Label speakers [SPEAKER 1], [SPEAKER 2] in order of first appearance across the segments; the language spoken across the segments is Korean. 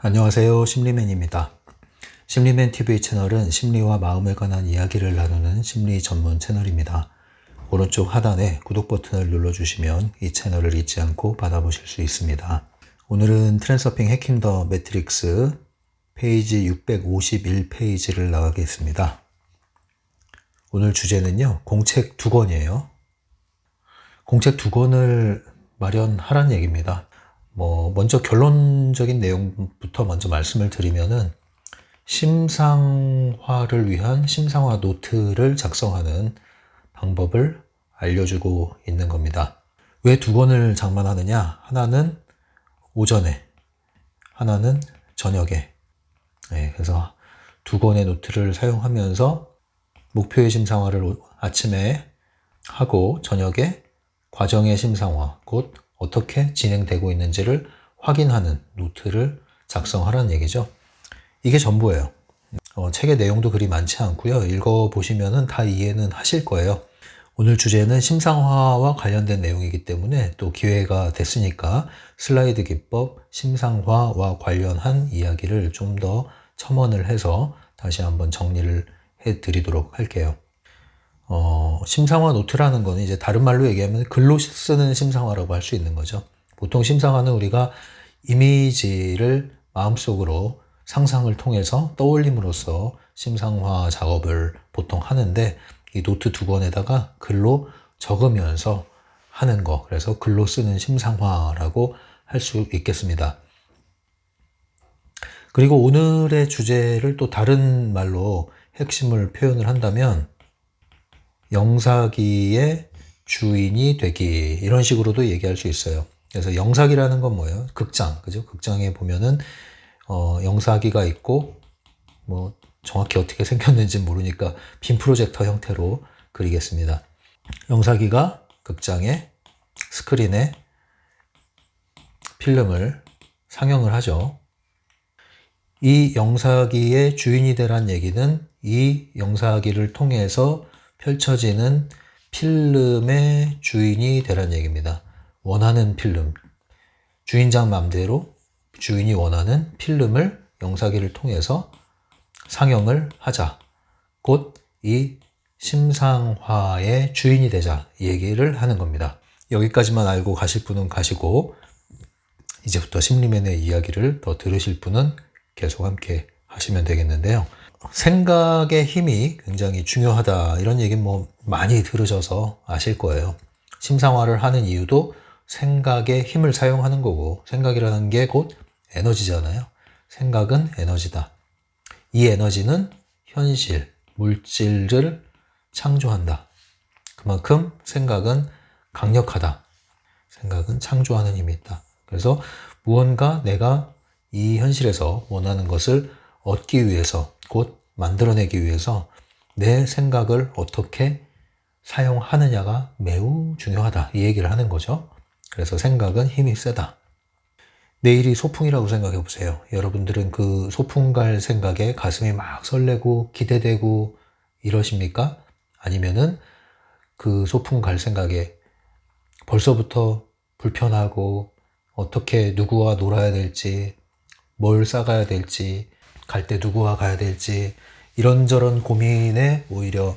[SPEAKER 1] 안녕하세요. 심리맨입니다. 심리맨 TV 채널은 심리와 마음에 관한 이야기를 나누는 심리 전문 채널입니다. 오른쪽 하단에 구독 버튼을 눌러주시면 이 채널을 잊지 않고 받아보실 수 있습니다. 오늘은 트랜서핑 해킹 더 매트릭스 페이지 651페이지를 나가겠습니다. 오늘 주제는요, 공책 2권이에요. 공책 2권을 마련하란 얘기입니다. 먼저 결론적인 내용부터 먼저 말씀을 드리면은 심상화를 위한 심상화 노트를 작성하는 방법을 알려주고 있는 겁니다. 왜 2권을 장만하느냐? 하나는 오전에, 하나는 저녁에. 그래서 2권의 노트를 사용하면서 목표의 심상화를 아침에 하고 저녁에 과정의 심상화, 곧 어떻게 진행되고 있는지를 확인하는 노트를 작성하라는 얘기죠. 이게 전부예요. 책의 내용도 그리 많지 않고요. 읽어보시면 다 이해는 하실 거예요. 오늘 주제는 심상화와 관련된 내용이기 때문에 또 기회가 됐으니까 슬라이드 기법, 심상화와 관련한 이야기를 좀 더 첨언을 해서 다시 한번 정리를 해드리도록 할게요. 심상화 노트라는 거는 이제 다른 말로 얘기하면 글로 쓰는 심상화라고 할 수 있는 거죠. 보통 심상화는 우리가 이미지를 마음속으로 상상을 통해서 떠올림으로써 심상화 작업을 보통 하는데 이 노트 2권에다가 글로 적으면서 하는 거, 그래서 글로 쓰는 심상화라고 할 수 있겠습니다. 그리고 오늘의 주제를 또 다른 말로 핵심을 표현을 한다면 영사기의 주인이 되기, 이런 식으로도 얘기할 수 있어요. 그래서 영사기라는 건 뭐예요? 극장, 그죠? 극장에 보면은 영사기가 있고 정확히 어떻게 생겼는지 모르니까 빔 프로젝터 형태로 그리겠습니다. 영사기가 극장에 스크린에 필름을 상영을 하죠. 이 영사기의 주인이 되란 얘기는 이 영사기를 통해서 펼쳐지는 필름의 주인이 되란 얘기입니다. 원하는 필름, 주인장 맘대로 주인이 원하는 필름을 영사기를 통해서 상영을 하자. 곧 이 심상화의 주인이 되자, 이 얘기를 하는 겁니다. 여기까지만 알고 가실 분은 가시고 이제부터 심리맨의 이야기를 더 들으실 분은 계속 함께 하시면 되겠는데요. 생각의 힘이 굉장히 중요하다, 이런 얘기 많이 들으셔서 아실 거예요. 심상화를 하는 이유도 생각의 힘을 사용하는 거고, 생각이라는 게 곧 에너지잖아요. 생각은 에너지다. 이 에너지는 현실, 물질을 창조한다. 그만큼 생각은 강력하다. 생각은 창조하는 힘이 있다. 그래서 무언가 내가 이 현실에서 원하는 것을 얻기 위해서, 곧 만들어내기 위해서 내 생각을 어떻게 사용하느냐가 매우 중요하다, 이 얘기를 하는 거죠. 그래서 생각은 힘이 세다. 내일이 소풍이라고 생각해 보세요. 여러분들은 그 소풍 갈 생각에 가슴이 막 설레고 기대되고 이러십니까? 아니면은 그 소풍 갈 생각에 벌써부터 불편하고 어떻게 누구와 놀아야 될지, 뭘 싸가야 될지, 갈 때 누구와 가야 될지 이런저런 고민에 오히려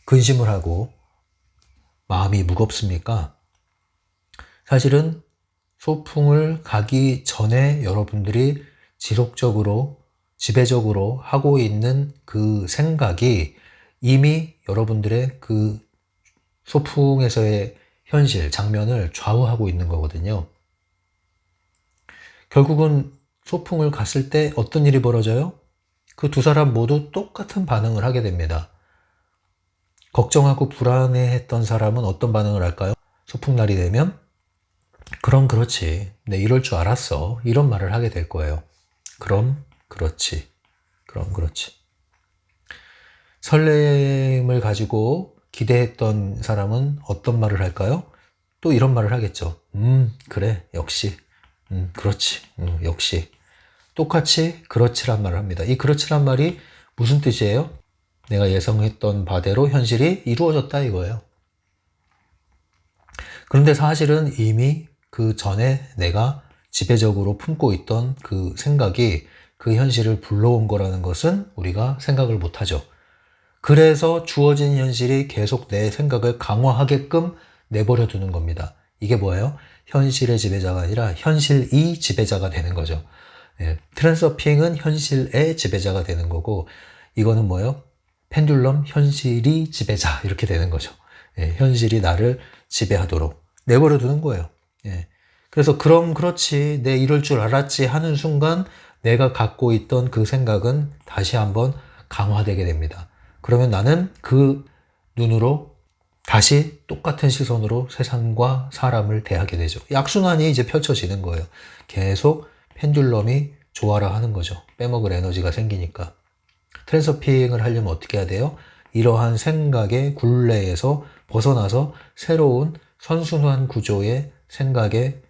[SPEAKER 1] 근심을 하고 마음이 무겁습니까? 사실은 소풍을 가기 전에 여러분들이 지속적으로, 지배적으로 하고 있는 그 생각이 이미 여러분들의 그 소풍에서의 현실, 장면을 좌우하고 있는 거거든요. 결국은 소풍을 갔을 때 어떤 일이 벌어져요? 그 두 사람 모두 똑같은 반응을 하게 됩니다. 걱정하고 불안해했던 사람은 어떤 반응을 할까요? 소풍날이 되면 그럼 그렇지, 내 이럴 줄 알았어, 이런 말을 하게 될 거예요. 그럼 그렇지, 그럼 그렇지. 설렘을 가지고 기대했던 사람은 어떤 말을 할까요? 또 이런 말을 하겠죠. 그래, 역시, 그렇지, 역시. 똑같이 그렇지란 말을 합니다. 이 그렇지란 말이 무슨 뜻이에요? 내가 예상했던 바대로 현실이 이루어졌다, 이거예요. 그런데 사실은 이미 그 전에 내가 지배적으로 품고 있던 그 생각이 그 현실을 불러온 거라는 것은 우리가 생각을 못하죠. 그래서 주어진 현실이 계속 내 생각을 강화하게끔 내버려 두는 겁니다. 이게 뭐예요? 현실의 지배자가 아니라 현실이 지배자가 되는 거죠. 트랜서핑은 현실의 지배자가 되는 거고, 이거는 뭐예요? 펜듈럼 현실이 지배자 이렇게 되는 거죠. 현실이 나를 지배하도록 내버려 두는 거예요. 그래서 그럼 그렇지, 내 이럴 줄 알았지 하는 순간 내가 갖고 있던 그 생각은 다시 한번 강화되게 됩니다. 그러면 나는 그 눈으로 다시 똑같은 시선으로 세상과 사람을 대하게 되죠. 약순환이 이제 펼쳐지는 거예요. 계속 펜듈럼이 조화를 하는 거죠. 빼먹을 에너지가 생기니까. 트랜서핑을 하려면 어떻게 해야 돼요? 이러한 생각의 굴레에서 벗어나서 새로운 선순환 구조의 생각의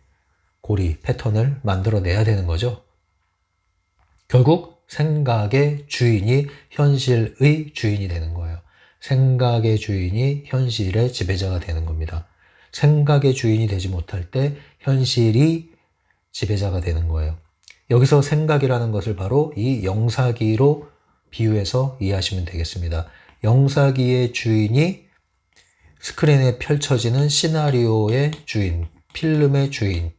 [SPEAKER 1] 고리, 패턴을 만들어내야 되는 거죠. 결국 생각의 주인이 현실의 주인이 되는 거예요. 생각의 주인이 현실의 지배자가 되는 겁니다. 생각의 주인이 되지 못할 때 현실이 지배자가 되는 거예요. 여기서 생각이라는 것을 바로 이 영사기로 비유해서 이해하시면 되겠습니다. 영사기의 주인이 스크린에 펼쳐지는 시나리오의 주인, 필름의 주인,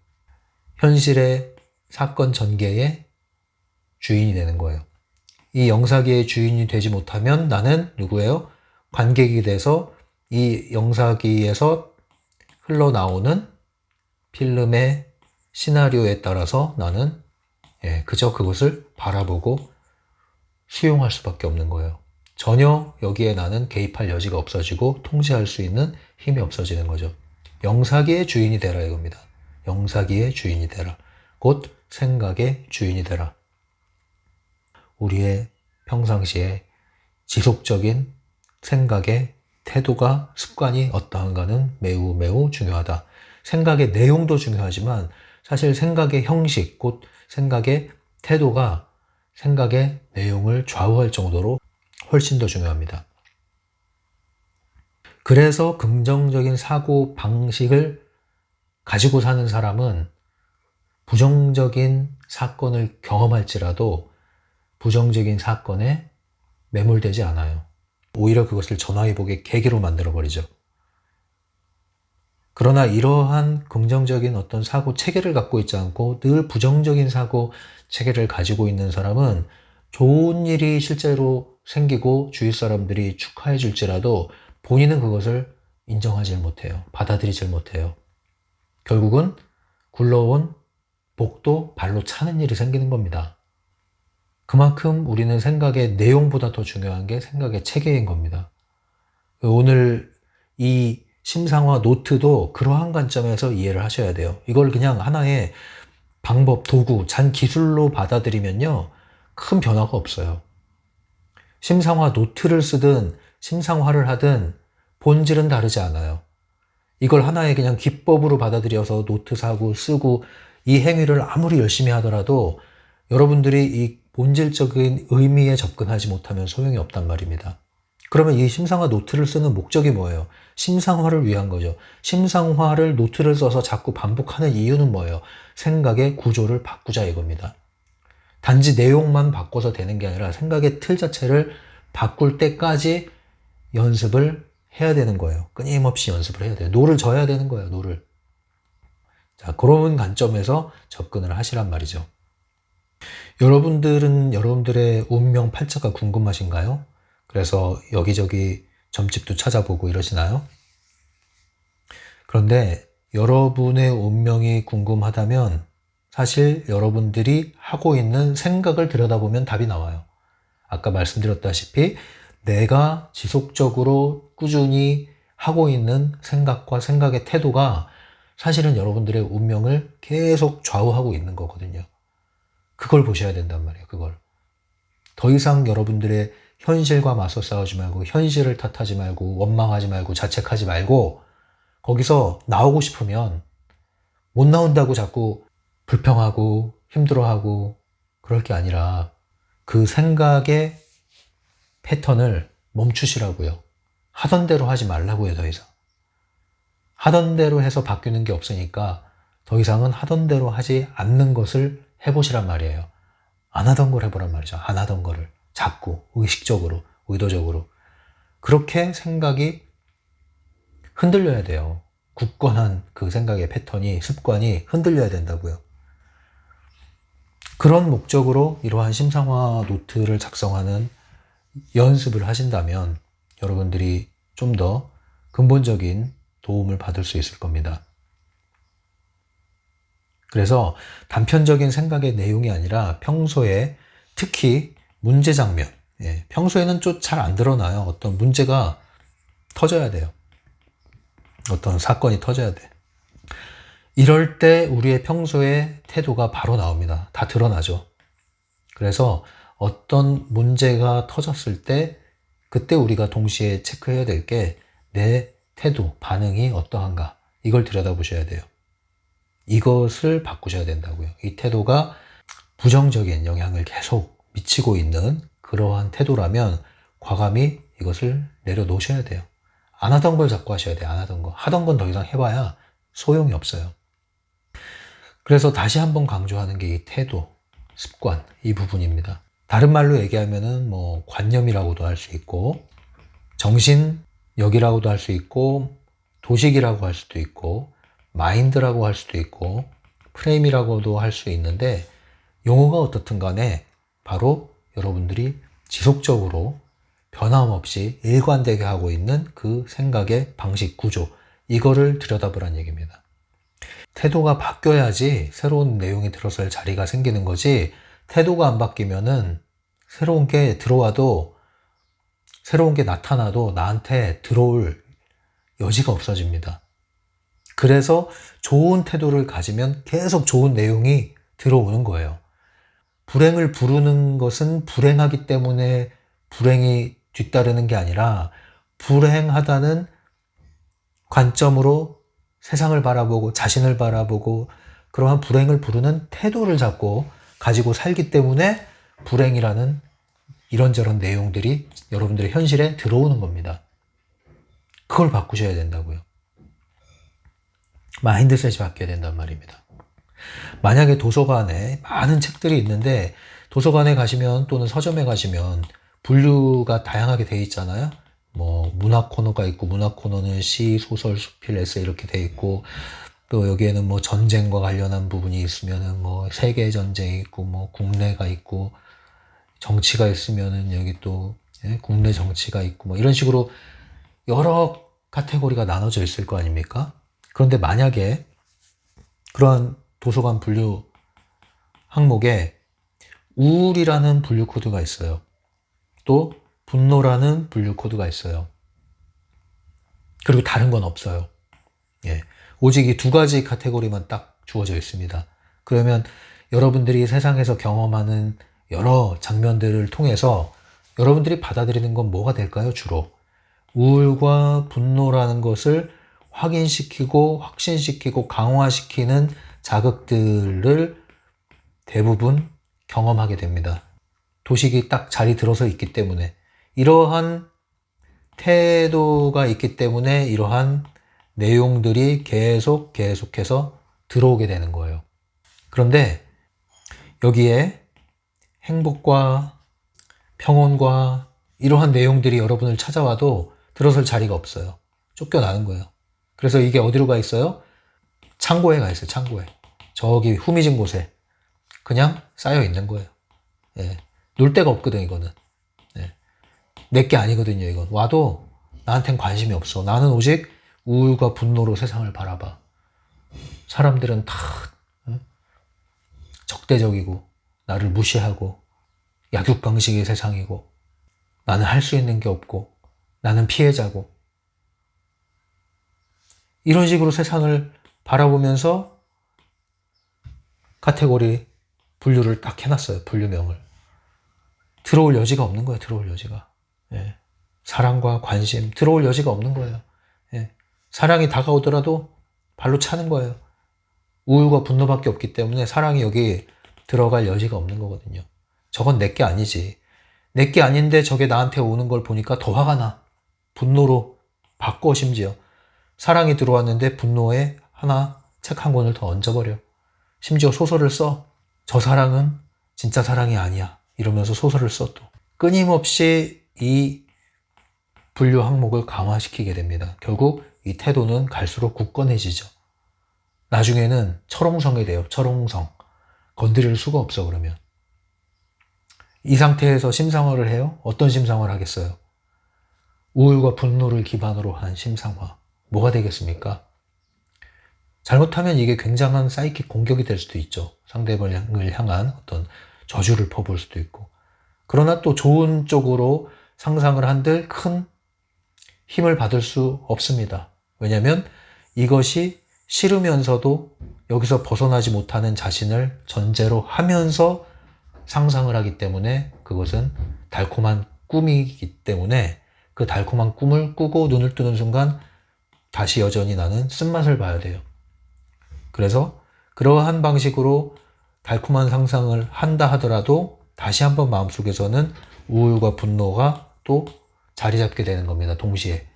[SPEAKER 1] 현실의 사건 전개의 주인이 되는 거예요. 이 영사기의 주인이 되지 못하면 나는 누구예요? 관객이 돼서 이 영사기에서 흘러나오는 필름의 시나리오에 따라서 나는 그저 그것을 바라보고 수용할 수밖에 없는 거예요. 전혀 여기에 나는 개입할 여지가 없어지고 통제할 수 있는 힘이 없어지는 거죠. 영사기의 주인이 되라 이겁니다. 영사기의 주인이 되라. 곧 생각의 주인이 되라. 우리의 평상시에 지속적인 생각의 태도가 습관이 어떠한가는 매우 매우 중요하다. 생각의 내용도 중요하지만 사실 생각의 형식, 곧 생각의 태도가 생각의 내용을 좌우할 정도로 훨씬 더 중요합니다. 그래서 긍정적인 사고 방식을 가지고 사는 사람은 부정적인 사건을 경험할지라도 부정적인 사건에 매몰되지 않아요. 오히려 그것을 전화위복의 계기로 만들어버리죠. 그러나 이러한 긍정적인 어떤 사고 체계를 갖고 있지 않고 늘 부정적인 사고 체계를 가지고 있는 사람은 좋은 일이 실제로 생기고 주위 사람들이 축하해 줄지라도 본인은 그것을 인정하지 못해요. 받아들이질 못해요. 결국은 굴러온 복도 발로 차는 일이 생기는 겁니다. 그만큼 우리는 생각의 내용보다 더 중요한 게 생각의 체계인 겁니다. 오늘 이 심상화 노트도 그러한 관점에서 이해를 하셔야 돼요. 이걸 그냥 하나의 방법, 도구, 잔 기술로 받아들이면요, 큰 변화가 없어요. 심상화 노트를 쓰든 심상화를 하든 본질은 다르지 않아요. 이걸 하나의 그냥 기법으로 받아들여서 노트 사고 쓰고 이 행위를 아무리 열심히 하더라도 여러분들이 이 본질적인 의미에 접근하지 못하면 소용이 없단 말입니다. 그러면 이 심상화 노트를 쓰는 목적이 뭐예요? 심상화를 위한 거죠. 심상화를 노트를 써서 자꾸 반복하는 이유는 뭐예요? 생각의 구조를 바꾸자 이겁니다. 단지 내용만 바꿔서 되는 게 아니라 생각의 틀 자체를 바꿀 때까지 연습을 해야 되는 거예요. 끊임없이 연습을 해야 돼요. 노를 져야 되는 거예요. 노를. 자, 그런 관점에서 접근을 하시란 말이죠. 여러분들은 여러분들의 운명 팔자가 궁금하신가요? 그래서 여기저기 점집도 찾아보고 이러시나요? 그런데 여러분의 운명이 궁금하다면 사실 여러분들이 하고 있는 생각을 들여다보면 답이 나와요. 아까 말씀드렸다시피 내가 지속적으로 꾸준히 하고 있는 생각과 생각의 태도가 사실은 여러분들의 운명을 계속 좌우하고 있는 거거든요. 그걸 보셔야 된단 말이에요. 그걸. 더 이상 여러분들의 현실과 맞서 싸우지 말고 현실을 탓하지 말고 원망하지 말고 자책하지 말고 거기서 나오고 싶으면 못 나온다고 자꾸 불평하고 힘들어하고 그럴 게 아니라 그 생각의 패턴을 멈추시라고요. 하던 대로 하지 말라고요. 더 이상. 하던 대로 해서 바뀌는 게 없으니까 더 이상은 하던 대로 하지 않는 것을 해보시란 말이에요. 안 하던 걸 해보란 말이죠. 안 하던 거를 자꾸 의식적으로, 의도적으로. 그렇게 생각이 흔들려야 돼요. 굳건한 그 생각의 패턴이, 습관이 흔들려야 된다고요. 그런 목적으로 이러한 심상화 노트를 작성하는 연습을 하신다면 여러분들이 좀 더 근본적인 도움을 받을 수 있을 겁니다. 그래서 단편적인 생각의 내용이 아니라 평소에 특히 문제 장면, 평소에는 좀 잘 안 드러나요. 어떤 문제가 터져야 돼요. 어떤 사건이 터져야 돼. 이럴 때 우리의 평소의 태도가 바로 나옵니다. 다 드러나죠. 그래서 어떤 문제가 터졌을 때 그때 우리가 동시에 체크해야 될 게 내 태도, 반응이 어떠한가, 이걸 들여다보셔야 돼요. 이것을 바꾸셔야 된다고요. 이 태도가 부정적인 영향을 계속 미치고 있는 그러한 태도라면 과감히 이것을 내려놓으셔야 돼요. 안 하던 걸 자꾸 하셔야 돼요. 안 하던 거. 하던 건 더 이상 해봐야 소용이 없어요. 그래서 다시 한번 강조하는 게 이 태도, 습관, 이 부분입니다. 다른 말로 얘기하면은 뭐 관념이라고도 할 수 있고, 정신력이라고도 할 수 있고, 도식이라고 할 수도 있고, 마인드라고 할 수도 있고, 프레임이라고도 할 수 있는데, 용어가 어떻든 간에 바로 여러분들이 지속적으로 변함없이 일관되게 하고 있는 그 생각의 방식, 구조, 이거를 들여다보란 얘기입니다. 태도가 바뀌어야지 새로운 내용이 들어설 자리가 생기는 거지, 태도가 안 바뀌면은 새로운 게 들어와도, 새로운 게 나타나도 나한테 들어올 여지가 없어집니다. 그래서 좋은 태도를 가지면 계속 좋은 내용이 들어오는 거예요. 불행을 부르는 것은 불행하기 때문에 불행이 뒤따르는 게 아니라 불행하다는 관점으로 세상을 바라보고 자신을 바라보고 그러한 불행을 부르는 태도를 잡고 가지고 살기 때문에 불행이라는 이런저런 내용들이 여러분들의 현실에 들어오는 겁니다. 그걸 바꾸셔야 된다고요. 마인드셋이 바뀌어야 된단 말입니다. 만약에 도서관에 많은 책들이 있는데 도서관에 가시면 또는 서점에 가시면 분류가 다양하게 되어 있잖아요. 뭐 문학 코너가 있고, 문학 코너는 시, 소설, 수필, 에세이 이렇게 되어 있고, 또 여기에는 뭐 전쟁과 관련한 부분이 있으면은 뭐 세계 전쟁이 있고, 뭐 국내가 있고, 정치가 있으면은 여기 또 국내 정치가 있고, 뭐 이런 식으로 여러 카테고리가 나눠져 있을 거 아닙니까? 그런데 만약에 그런 도서관 분류 항목에 우울이라는 분류 코드가 있어요. 또 분노라는 분류 코드가 있어요. 그리고 다른 건 없어요. 오직 이 두 가지 카테고리만 딱 주어져 있습니다. 그러면 여러분들이 세상에서 경험하는 여러 장면들을 통해서 여러분들이 받아들이는 건 뭐가 될까요? 주로 우울과 분노라는 것을 확인시키고 확신시키고 강화시키는 자극들을 대부분 경험하게 됩니다. 도식이 딱 자리 들어서 있기 때문에, 이러한 태도가 있기 때문에 이러한 내용들이 계속해서 들어오게 되는 거예요. 그런데 여기에 행복과 평온과 이러한 내용들이 여러분을 찾아와도 들어설 자리가 없어요. 쫓겨나는 거예요. 그래서 이게 어디로 가 있어요? 창고에 가 있어요. 창고에. 저기 후미진 곳에 그냥 쌓여 있는 거예요. 놀 데가 없거든, 이거는. 내게 아니거든요, 이건. 와도 나한텐 관심이 없어. 나는 오직 우울과 분노로 세상을 바라봐. 사람들은 다 적대적이고 나를 무시하고 약육강식의 세상이고 나는 할 수 있는 게 없고 나는 피해자고, 이런 식으로 세상을 바라보면서 카테고리 분류를 딱 해놨어요. 분류명을. 들어올 여지가 없는 거예요. 들어올 여지가. 사랑과 관심 들어올 여지가 없는 거예요. 사랑이 다가오더라도 발로 차는 거예요. 우울과 분노밖에 없기 때문에 사랑이 여기 들어갈 여지가 없는 거거든요. 저건 내게 아니지. 내게 아닌데 저게 나한테 오는 걸 보니까 더 화가 나. 분노로 바꿔. 심지어 사랑이 들어왔는데 분노에 하나 책 한 권을 더 얹어버려. 심지어 소설을 써. 저 사랑은 진짜 사랑이 아니야. 이러면서 소설을 써 또. 끊임없이 이 분류 항목을 강화시키게 됩니다. 결국 이 태도는 갈수록 굳건해지죠. 나중에는 철옹성이 돼요. 철옹성. 건드릴 수가 없어 그러면. 이 상태에서 심상화를 해요? 어떤 심상화를 하겠어요? 우울과 분노를 기반으로 한 심상화. 뭐가 되겠습니까? 잘못하면 이게 굉장한 사이킥 공격이 될 수도 있죠. 상대방을 향한 어떤 저주를 퍼부을 수도 있고. 그러나 또 좋은 쪽으로 상상을 한들 큰 힘을 받을 수 없습니다. 왜냐하면 이것이 싫으면서도 여기서 벗어나지 못하는 자신을 전제로 하면서 상상을 하기 때문에 그것은 달콤한 꿈이기 때문에 그 달콤한 꿈을 꾸고 눈을 뜨는 순간 다시 여전히 나는 쓴맛을 봐야 돼요. 그래서 그러한 방식으로 달콤한 상상을 한다 하더라도 다시 한번 마음속에서는 우울과 분노가 또 자리 잡게 되는 겁니다. 동시에.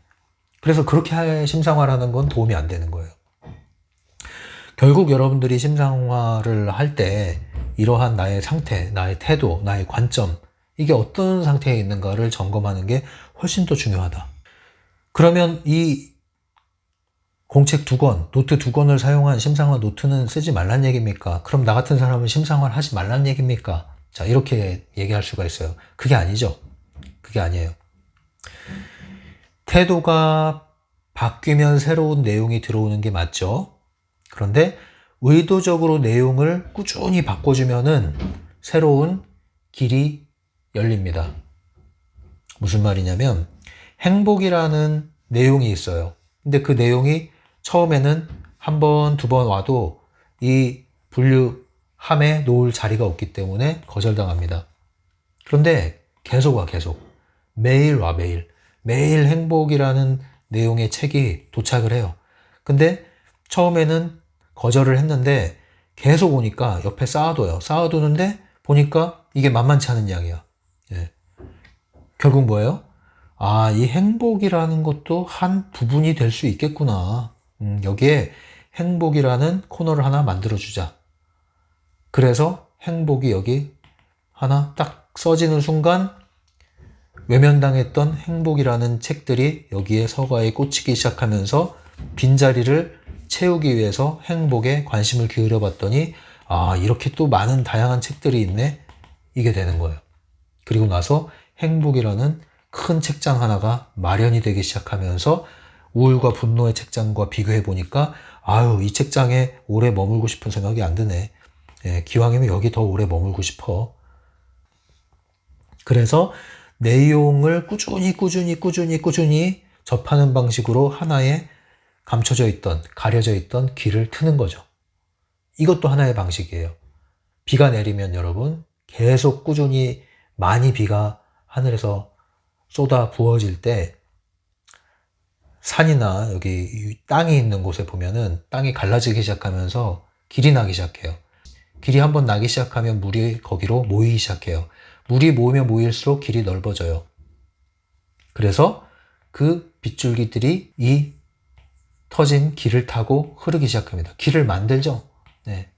[SPEAKER 1] 그래서 그렇게 심상화라는 건 도움이 안 되는 거예요. 결국 여러분들이 심상화를 할 때 이러한 나의 상태, 나의 태도, 나의 관점, 이게 어떤 상태에 있는가를 점검하는 게 훨씬 더 중요하다. 그러면 이 공책 2권, 노트 2권을 사용한 심상화 노트는 쓰지 말란 얘기입니까? 그럼 나 같은 사람은 심상화를 하지 말란 얘기입니까? 자, 이렇게 얘기할 수가 있어요. 그게 아니죠. 그게 아니에요. 태도가 바뀌면 새로운 내용이 들어오는 게 맞죠. 그런데 의도적으로 내용을 꾸준히 바꿔주면은 새로운 길이 열립니다. 무슨 말이냐면 행복이라는 내용이 있어요. 근데 그 내용이 처음에는 한 번, 2번 와도 이 분류함에 놓을 자리가 없기 때문에 거절당합니다. 그런데 계속 와, 계속. 매일 와, 매일. 매일 행복이라는 내용의 책이 도착을 해요. 근데 처음에는 거절을 했는데 계속 오니까 옆에 쌓아둬요. 쌓아두는데 보니까 이게 만만치 않은 양이야. 예. 결국 뭐예요? 아, 이 행복이라는 것도 한 부분이 될 수 있겠구나. 여기에 행복이라는 코너를 하나 만들어주자. 그래서 행복이 여기 하나 딱 써지는 순간 외면당했던 행복이라는 책들이 여기에 서가에 꽂히기 시작하면서 빈자리를 채우기 위해서 행복에 관심을 기울여 봤더니 아, 이렇게 또 많은 다양한 책들이 있네? 이게 되는 거예요. 그리고 나서 행복이라는 큰 책장 하나가 마련이 되기 시작하면서 우울과 분노의 책장과 비교해 보니까 아유, 이 책장에 오래 머물고 싶은 생각이 안 드네. 예, 기왕이면 여기 더 오래 머물고 싶어. 그래서 내용을 꾸준히 접하는 방식으로 하나의 감춰져 있던, 가려져 있던 길을 트는 거죠. 이것도 하나의 방식이에요. 비가 내리면 여러분 계속 꾸준히 많이 비가 하늘에서 쏟아 부어질 때 산이나 여기 땅이 있는 곳에 보면은 땅이 갈라지기 시작하면서 길이 나기 시작해요. 길이 한번 나기 시작하면 물이 거기로 모이기 시작해요. 물이 모이면 모일수록 길이 넓어져요. 그래서 그 빗줄기들이 이 터진 길을 타고 흐르기 시작합니다. 길을 만들죠. 네.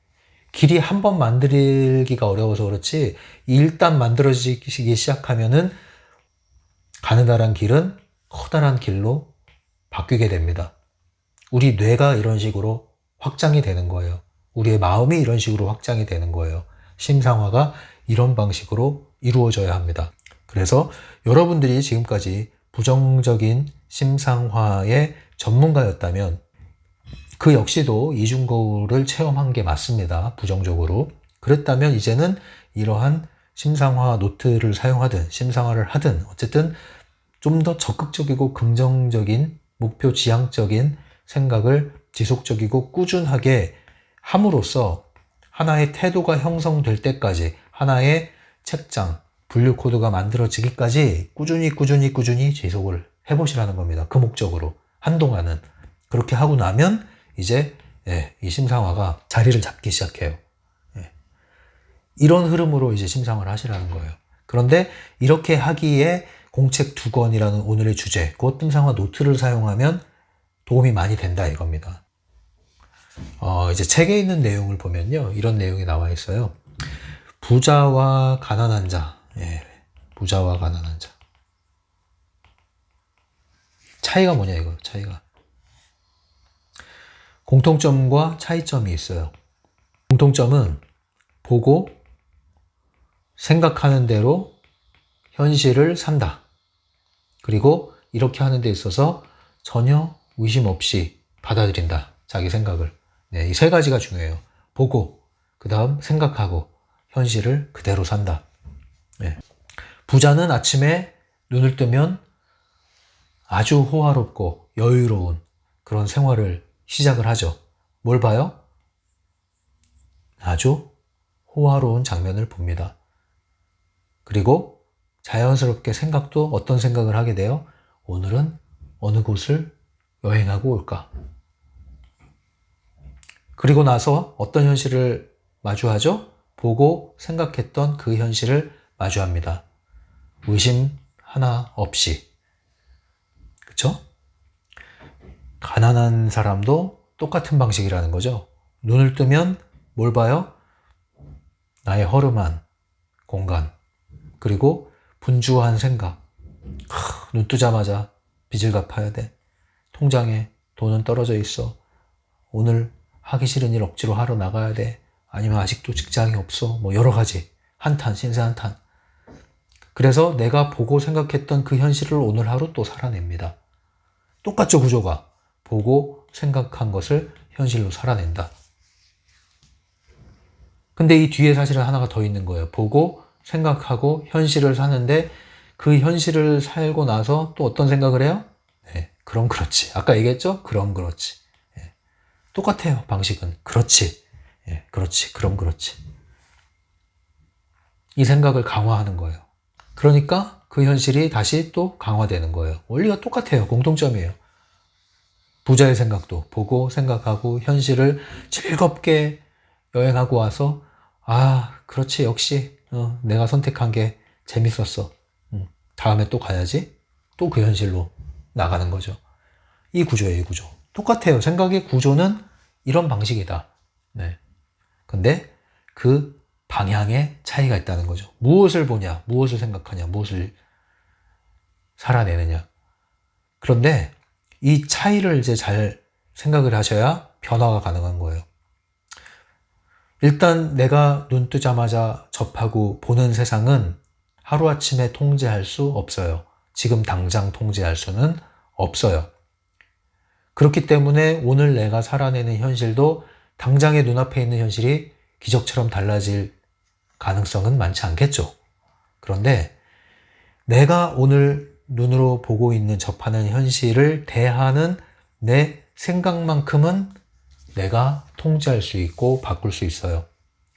[SPEAKER 1] 길이 한 번 만들기가 어려워서 그렇지 일단 만들어지기 시작하면은 가느다란 길은 커다란 길로 바뀌게 됩니다. 우리 뇌가 이런 식으로 확장이 되는 거예요. 우리의 마음이 이런 식으로 확장이 되는 거예요. 심상화가 이런 방식으로 이루어져야 합니다. 그래서 여러분들이 지금까지 부정적인 심상화의 전문가였다면 그 역시도 이중거울을 체험한 게 맞습니다. 부정적으로. 그랬다면 이제는 이러한 심상화 노트를 사용하든 심상화를 하든 어쨌든 좀 더 적극적이고 긍정적인 목표 지향적인 생각을 지속적이고 꾸준하게 함으로써 하나의 태도가 형성될 때까지 하나의 책장, 분류 코드가 만들어지기까지 꾸준히 지속을 해보시라는 겁니다. 그 목적으로 한동안은 그렇게 하고 나면 이제 이 심상화가 자리를 잡기 시작해요. 이런 흐름으로 이제 심상화를 하시라는 거예요. 그런데 이렇게 하기에 공책 2권이라는 오늘의 주제, 그 심상화 노트를 사용하면 도움이 많이 된다 이겁니다. 이제 책에 있는 내용을 보면요. 이런 내용이 나와 있어요. 부자와 가난한 자. 예, 부자와 가난한 자. 차이가 뭐냐 이거, 차이가. 공통점과 차이점이 있어요. 공통점은 보고 생각하는 대로 현실을 산다. 그리고 이렇게 하는 데 있어서 전혀 의심 없이 받아들인다. 자기 생각을. 네, 이 세 가지가 중요해요. 보고, 그 다음 생각하고, 현실을 그대로 산다. 네. 부자는 아침에 눈을 뜨면 아주 호화롭고 여유로운 그런 생활을 시작을 하죠. 뭘 봐요? 아주 호화로운 장면을 봅니다. 그리고 자연스럽게 생각도 어떤 생각을 하게 돼요? 오늘은 어느 곳을 여행하고 올까? 그리고 나서 어떤 현실을 마주하죠? 보고 생각했던 그 현실을 마주합니다. 의심 하나 없이. 그쵸? 가난한 사람도 똑같은 방식이라는 거죠. 눈을 뜨면 뭘 봐요? 나의 허름한 공간, 그리고 분주한 생각. 눈 뜨자마자 빚을 갚아야 돼. 통장에 돈은 떨어져 있어. 오늘 하기 싫은 일 억지로 하러 나가야 돼. 아니면 아직도 직장이 없어. 뭐 여러 가지. 한탄, 신세 한탄. 그래서 내가 보고 생각했던 그 현실을 오늘 하루 또 살아냅니다. 똑같죠, 구조가. 보고 생각한 것을 현실로 살아낸다. 근데 이 뒤에 사실은 하나가 더 있는 거예요. 보고 생각하고 현실을 사는데 그 현실을 살고 나서 또 어떤 생각을 해요? 네, 그럼 그렇지. 아까 얘기했죠? 그럼 그렇지. 네, 똑같아요, 방식은. 그렇지. 네, 그렇지. 그럼 그렇지. 이 생각을 강화하는 거예요. 그러니까 그 현실이 다시 또 강화되는 거예요. 원리가 똑같아요. 공통점이에요. 부자의 생각도 보고 생각하고 현실을 즐겁게 여행하고 와서 그렇지, 역시 내가 선택한 게 재밌었어. 다음에 또 가야지. 또 그 현실로 나가는 거죠. 이 구조예요, 이 구조. 똑같아요. 생각의 구조는 이런 방식이다. 네. 근데 그 방향에 차이가 있다는 거죠. 무엇을 보냐, 무엇을 생각하냐, 무엇을 살아내느냐. 그런데 이 차이를 이제 잘 생각을 하셔야 변화가 가능한 거예요. 일단 내가 눈 뜨자마자 접하고 보는 세상은 하루아침에 통제할 수 없어요. 지금 당장 통제할 수는 없어요. 그렇기 때문에 오늘 내가 살아내는 현실도 당장의 눈앞에 있는 현실이 기적처럼 달라질 가능성은 많지 않겠죠. 그런데 내가 오늘 눈으로 보고 있는 접하는 현실을 대하는 내 생각만큼은 내가 통제할 수 있고 바꿀 수 있어요.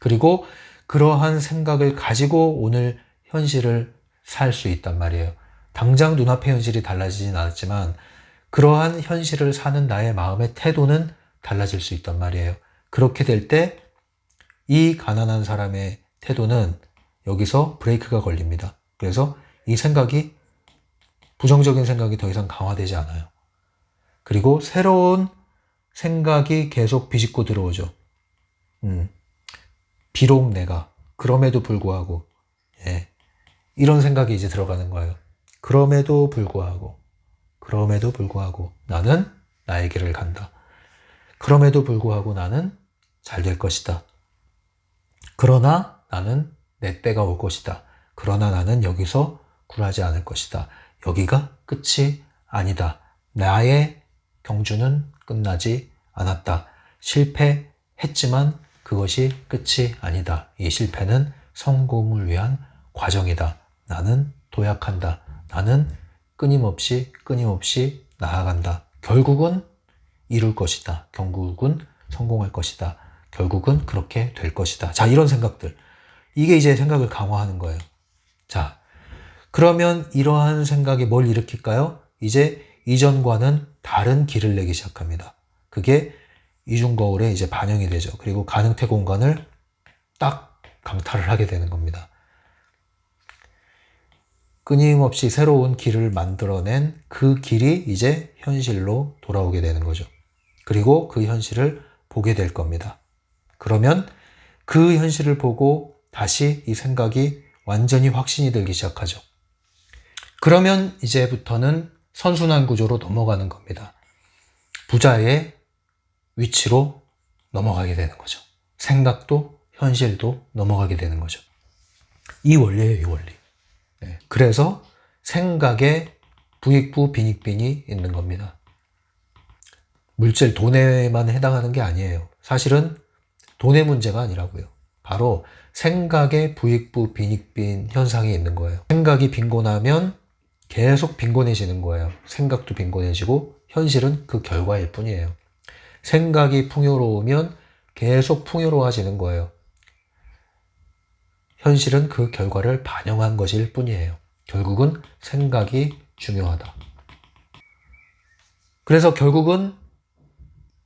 [SPEAKER 1] 그리고 그러한 생각을 가지고 오늘 현실을 살 수 있단 말이에요. 당장 눈앞의 현실이 달라지진 않았지만 그러한 현실을 사는 나의 마음의 태도는 달라질 수 있단 말이에요. 그렇게 될 때 이 가난한 사람의 태도는 여기서 브레이크가 걸립니다. 그래서 이 생각이, 부정적인 생각이 더 이상 강화되지 않아요. 그리고 새로운 생각이 계속 비집고 들어오죠. 비록 내가, 그럼에도 불구하고, 이런 생각이 이제 들어가는 거예요. 그럼에도 불구하고 나는 나의 길을 간다. 그럼에도 불구하고 나는 잘 될 것이다. 그러나 나는 내 때가 올 것이다. 그러나 나는 여기서 굴하지 않을 것이다. 여기가 끝이 아니다. 나의 경주는 끝나지 않았다. 실패했지만 그것이 끝이 아니다. 이 실패는 성공을 위한 과정이다. 나는 도약한다. 나는 끊임없이 나아간다. 결국은 이룰 것이다. 결국은 성공할 것이다. 결국은 그렇게 될 것이다. 자, 이런 생각들. 이게 이제 생각을 강화하는 거예요. 자, 그러면 이러한 생각이 뭘 일으킬까요? 이제 이전과는 다른 길을 내기 시작합니다. 그게 이중거울에 이제 반영이 되죠. 그리고 가능태 공간을 딱 강탈을 하게 되는 겁니다. 끊임없이 새로운 길을 만들어낸 그 길이 이제 현실로 돌아오게 되는 거죠. 그리고 그 현실을 보게 될 겁니다. 그러면 그 현실을 보고 다시 이 생각이 완전히 확신이 들기 시작하죠. 그러면 이제부터는 선순환 구조로 넘어가는 겁니다. 부자의 위치로 넘어가게 되는 거죠. 생각도 현실도 넘어가게 되는 거죠. 이 원리예요, 이 원리. 네. 그래서 생각에 부익부 빈익빈이 있는 겁니다. 물질 돈에만 해당하는 게 아니에요. 사실은 돈의 문제가 아니라고요. 바로 생각에 부익부 빈익빈 현상이 있는 거예요. 생각이 빈곤하면 계속 빈곤해지는 거예요. 생각도 빈곤해지고 현실은 그 결과일 뿐이에요. 생각이 풍요로우면 계속 풍요로워지는 거예요. 현실은 그 결과를 반영한 것일 뿐이에요. 결국은 생각이 중요하다. 그래서 결국은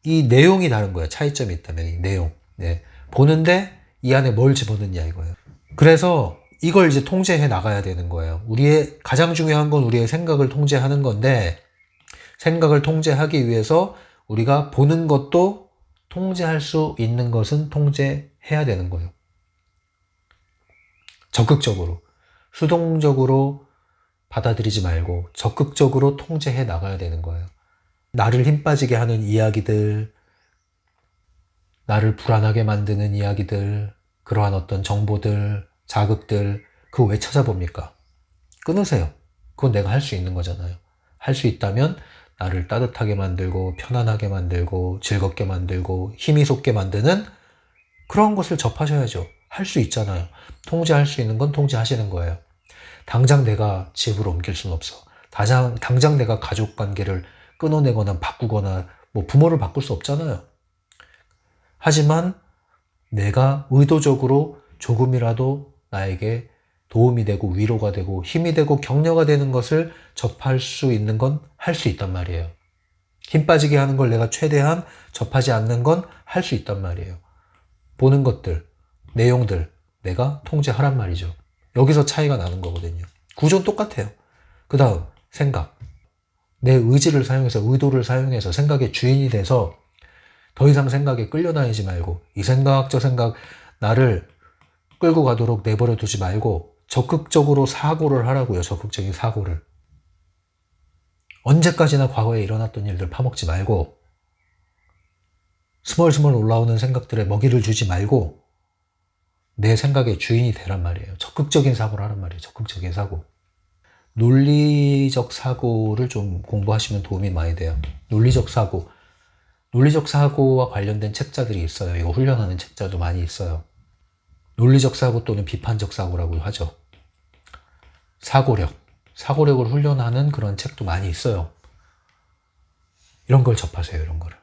[SPEAKER 1] 이 내용이 다른 거예요. 차이점이 있다면 이 내용. 네. 보는데 이 안에 뭘 집어넣냐 이거예요. 그래서 이걸 이제 통제해 나가야 되는 거예요. 우리의 가장 중요한 건 우리의 생각을 통제하는 건데, 생각을 통제하기 위해서 우리가 보는 것도 통제할 수 있는 것은 통제해야 되는 거예요. 적극적으로, 수동적으로 받아들이지 말고 적극적으로 통제해 나가야 되는 거예요. 나를 힘 빠지게 하는 이야기들, 나를 불안하게 만드는 이야기들, 그러한 어떤 정보들, 자극들, 그거 왜 찾아봅니까? 끊으세요. 그건 내가 할 수 있는 거잖아요. 할 수 있다면 나를 따뜻하게 만들고 편안하게 만들고 즐겁게 만들고 힘이 솟게 만드는 그런 것을 접하셔야죠. 할 수 있잖아요. 통제할 수 있는 건 통제하시는 거예요. 당장 내가 집을 옮길 수는 없어. 당장 내가 가족 관계를 끊어내거나 바꾸거나 뭐 부모를 바꿀 수 없잖아요. 하지만 내가 의도적으로 조금이라도 나에게 도움이 되고 위로가 되고 힘이 되고 격려가 되는 것을 접할 수 있는 건 할 수 있단 말이에요. 힘 빠지게 하는 걸 내가 최대한 접하지 않는 건 할 수 있단 말이에요. 보는 것들, 내용들 내가 통제하란 말이죠. 여기서 차이가 나는 거거든요. 구조는 똑같아요. 그 다음 생각. 내 의지를 사용해서 의도를 사용해서 생각의 주인이 돼서 더 이상 생각에 끌려다니지 말고 이 생각 저 생각 나를 끌고 가도록 내버려 두지 말고 적극적으로 사고를 하라고요. 적극적인 사고를. 언제까지나 과거에 일어났던 일들 파먹지 말고 스멀스멀 올라오는 생각들에 먹이를 주지 말고 내 생각의 주인이 되란 말이에요. 적극적인 사고를 하란 말이에요. 적극적인 사고. 논리적 사고를 좀 공부하시면 도움이 많이 돼요. 논리적 사고. 논리적 사고와 관련된 책자들이 있어요. 이거 훈련하는 책자도 많이 있어요. 논리적 사고 또는 비판적 사고라고 하죠. 사고력. 사고력을 훈련하는 그런 책도 많이 있어요. 이런 걸 접하세요. 이런 거를.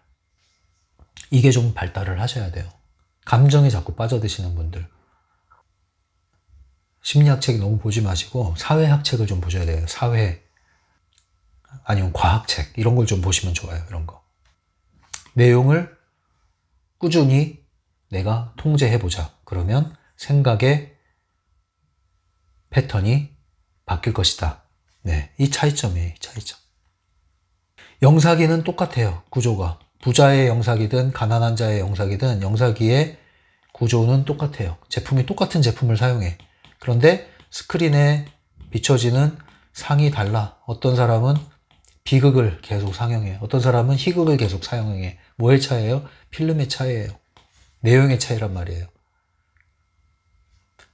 [SPEAKER 1] 이게 좀 발달을 하셔야 돼요. 감정에 자꾸 빠져드시는 분들. 심리학 책 너무 보지 마시고 사회학 책을 좀 보셔야 돼요. 사회 아니면 과학책 이런 걸 좀 보시면 좋아요. 이런 거. 내용을 꾸준히 내가 통제해보자. 그러면 생각의 패턴이 바뀔 것이다. 네, 이 차이점이에요. 이 차이점. 영사기는 똑같아요. 구조가. 부자의 영사기든 가난한 자의 영사기든 영사기의 구조는 똑같아요. 제품이 똑같은 제품을 사용해. 그런데 스크린에 비춰지는 상이 달라. 어떤 사람은 비극을 계속 상영해. 어떤 사람은 희극을 계속 상영해. 뭐의 차이예요? 필름의 차이예요. 내용의 차이란 말이에요.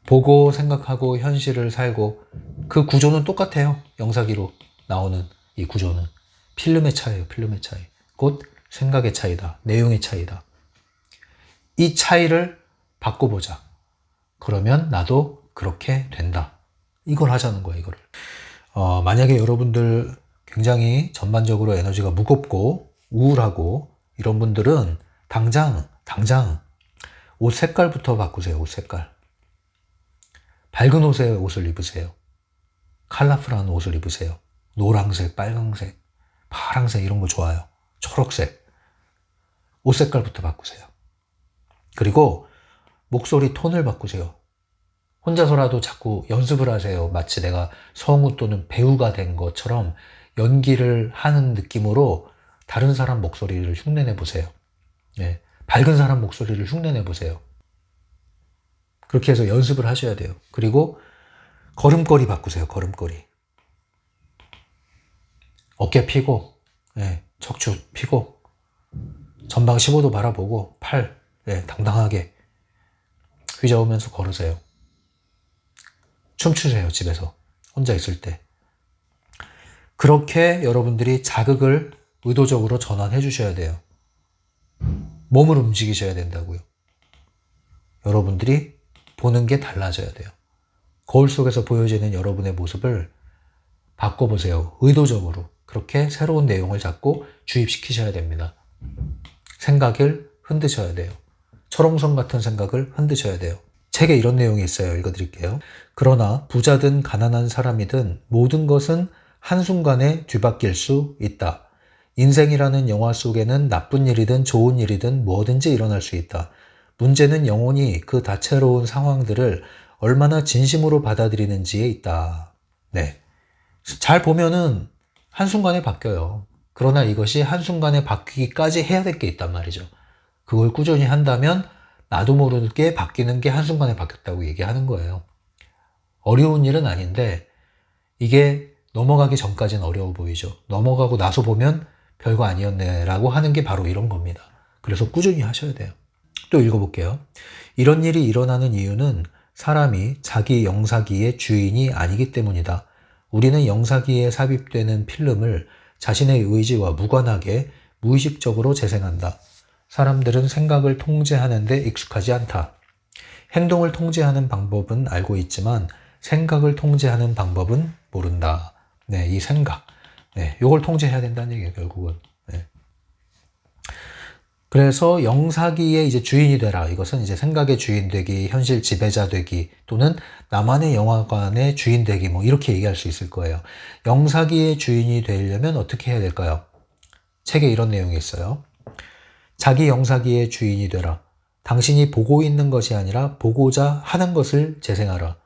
[SPEAKER 1] 보고 생각하고 현실을 살고 그 구조는 똑같아요. 영사기로 나오는 이 구조는. 필름의 차이예요. 필름의 차이. 곧 생각의 차이다. 내용의 차이다. 이 차이를 바꿔보자. 그러면 나도 그렇게 된다. 이걸 하자는 거예요. 이거를. 만약에 여러분들 굉장히 전반적으로 에너지가 무겁고 우울하고 이런 분들은 당장 옷 색깔부터 바꾸세요. 옷 색깔. 밝은 옷의 옷을 입으세요. 컬러풀한 옷을 입으세요. 노란색, 빨강색, 파랑색 이런 거 좋아요. 초록색. 옷 색깔부터 바꾸세요. 그리고 목소리 톤을 바꾸세요. 혼자서라도 자꾸 연습을 하세요. 마치 내가 성우 또는 배우가 된 것처럼 연기를 하는 느낌으로 다른 사람 목소리를 흉내내 보세요. 네. 밝은 사람 목소리를 흉내내 보세요. 그렇게 해서 연습을 하셔야 돼요. 그리고 걸음걸이 바꾸세요. 걸음걸이. 어깨 펴고, 척추 펴고, 전방 15도 바라보고, 팔 당당하게 휘저으면서 걸으세요. 춤추세요. 집에서 혼자 있을 때. 그렇게 여러분들이 자극을 의도적으로 전환해 주셔야 돼요. 몸을 움직이셔야 된다고요. 여러분들이 보는 게 달라져야 돼요. 거울 속에서 보여지는 여러분의 모습을 바꿔보세요. 의도적으로. 그렇게 새로운 내용을 자꾸 주입시키셔야 됩니다. 생각을 흔드셔야 돼요. 철옹성 같은 생각을 흔드셔야 돼요. 책에 이런 내용이 있어요. 읽어드릴게요. 그러나 부자든 가난한 사람이든 모든 것은 한순간에 뒤바뀔 수 있다. 인생이라는 영화 속에는 나쁜 일이든 좋은 일이든 뭐든지 일어날 수 있다. 문제는 영혼이 그 다채로운 상황들을 얼마나 진심으로 받아들이는지에 있다. 네. 잘 보면은 한순간에 바뀌어요. 그러나 이것이 한순간에 바뀌기까지 해야 될 게 있단 말이죠. 그걸 꾸준히 한다면 나도 모르게 바뀌는 게 한순간에 바뀌었다고 얘기하는 거예요. 어려운 일은 아닌데 이게 넘어가기 전까지는 어려워 보이죠. 넘어가고 나서 보면 별거 아니었네 라고 하는 게 바로 이런 겁니다. 그래서 꾸준히 하셔야 돼요. 또 읽어볼게요. 이런 일이 일어나는 이유는 사람이 자기 영사기의 주인이 아니기 때문이다. 우리는 영사기에 삽입되는 필름을 자신의 의지와 무관하게 무의식적으로 재생한다. 사람들은 생각을 통제하는 데 익숙하지 않다. 행동을 통제하는 방법은 알고 있지만 생각을 통제하는 방법은 모른다. 네, 이 생각. 네, 요걸 통제해야 된다는 얘기예요, 결국은. 네. 그래서 영사기의 이제 주인이 되라. 이것은 이제 생각의 주인 되기, 현실 지배자 되기, 또는 나만의 영화관의 주인 되기, 뭐 이렇게 얘기할 수 있을 거예요. 영사기의 주인이 되려면 어떻게 해야 될까요? 책에 이런 내용이 있어요. 자기 영사기의 주인이 되라. 당신이 보고 있는 것이 아니라 보고자 하는 것을 재생하라.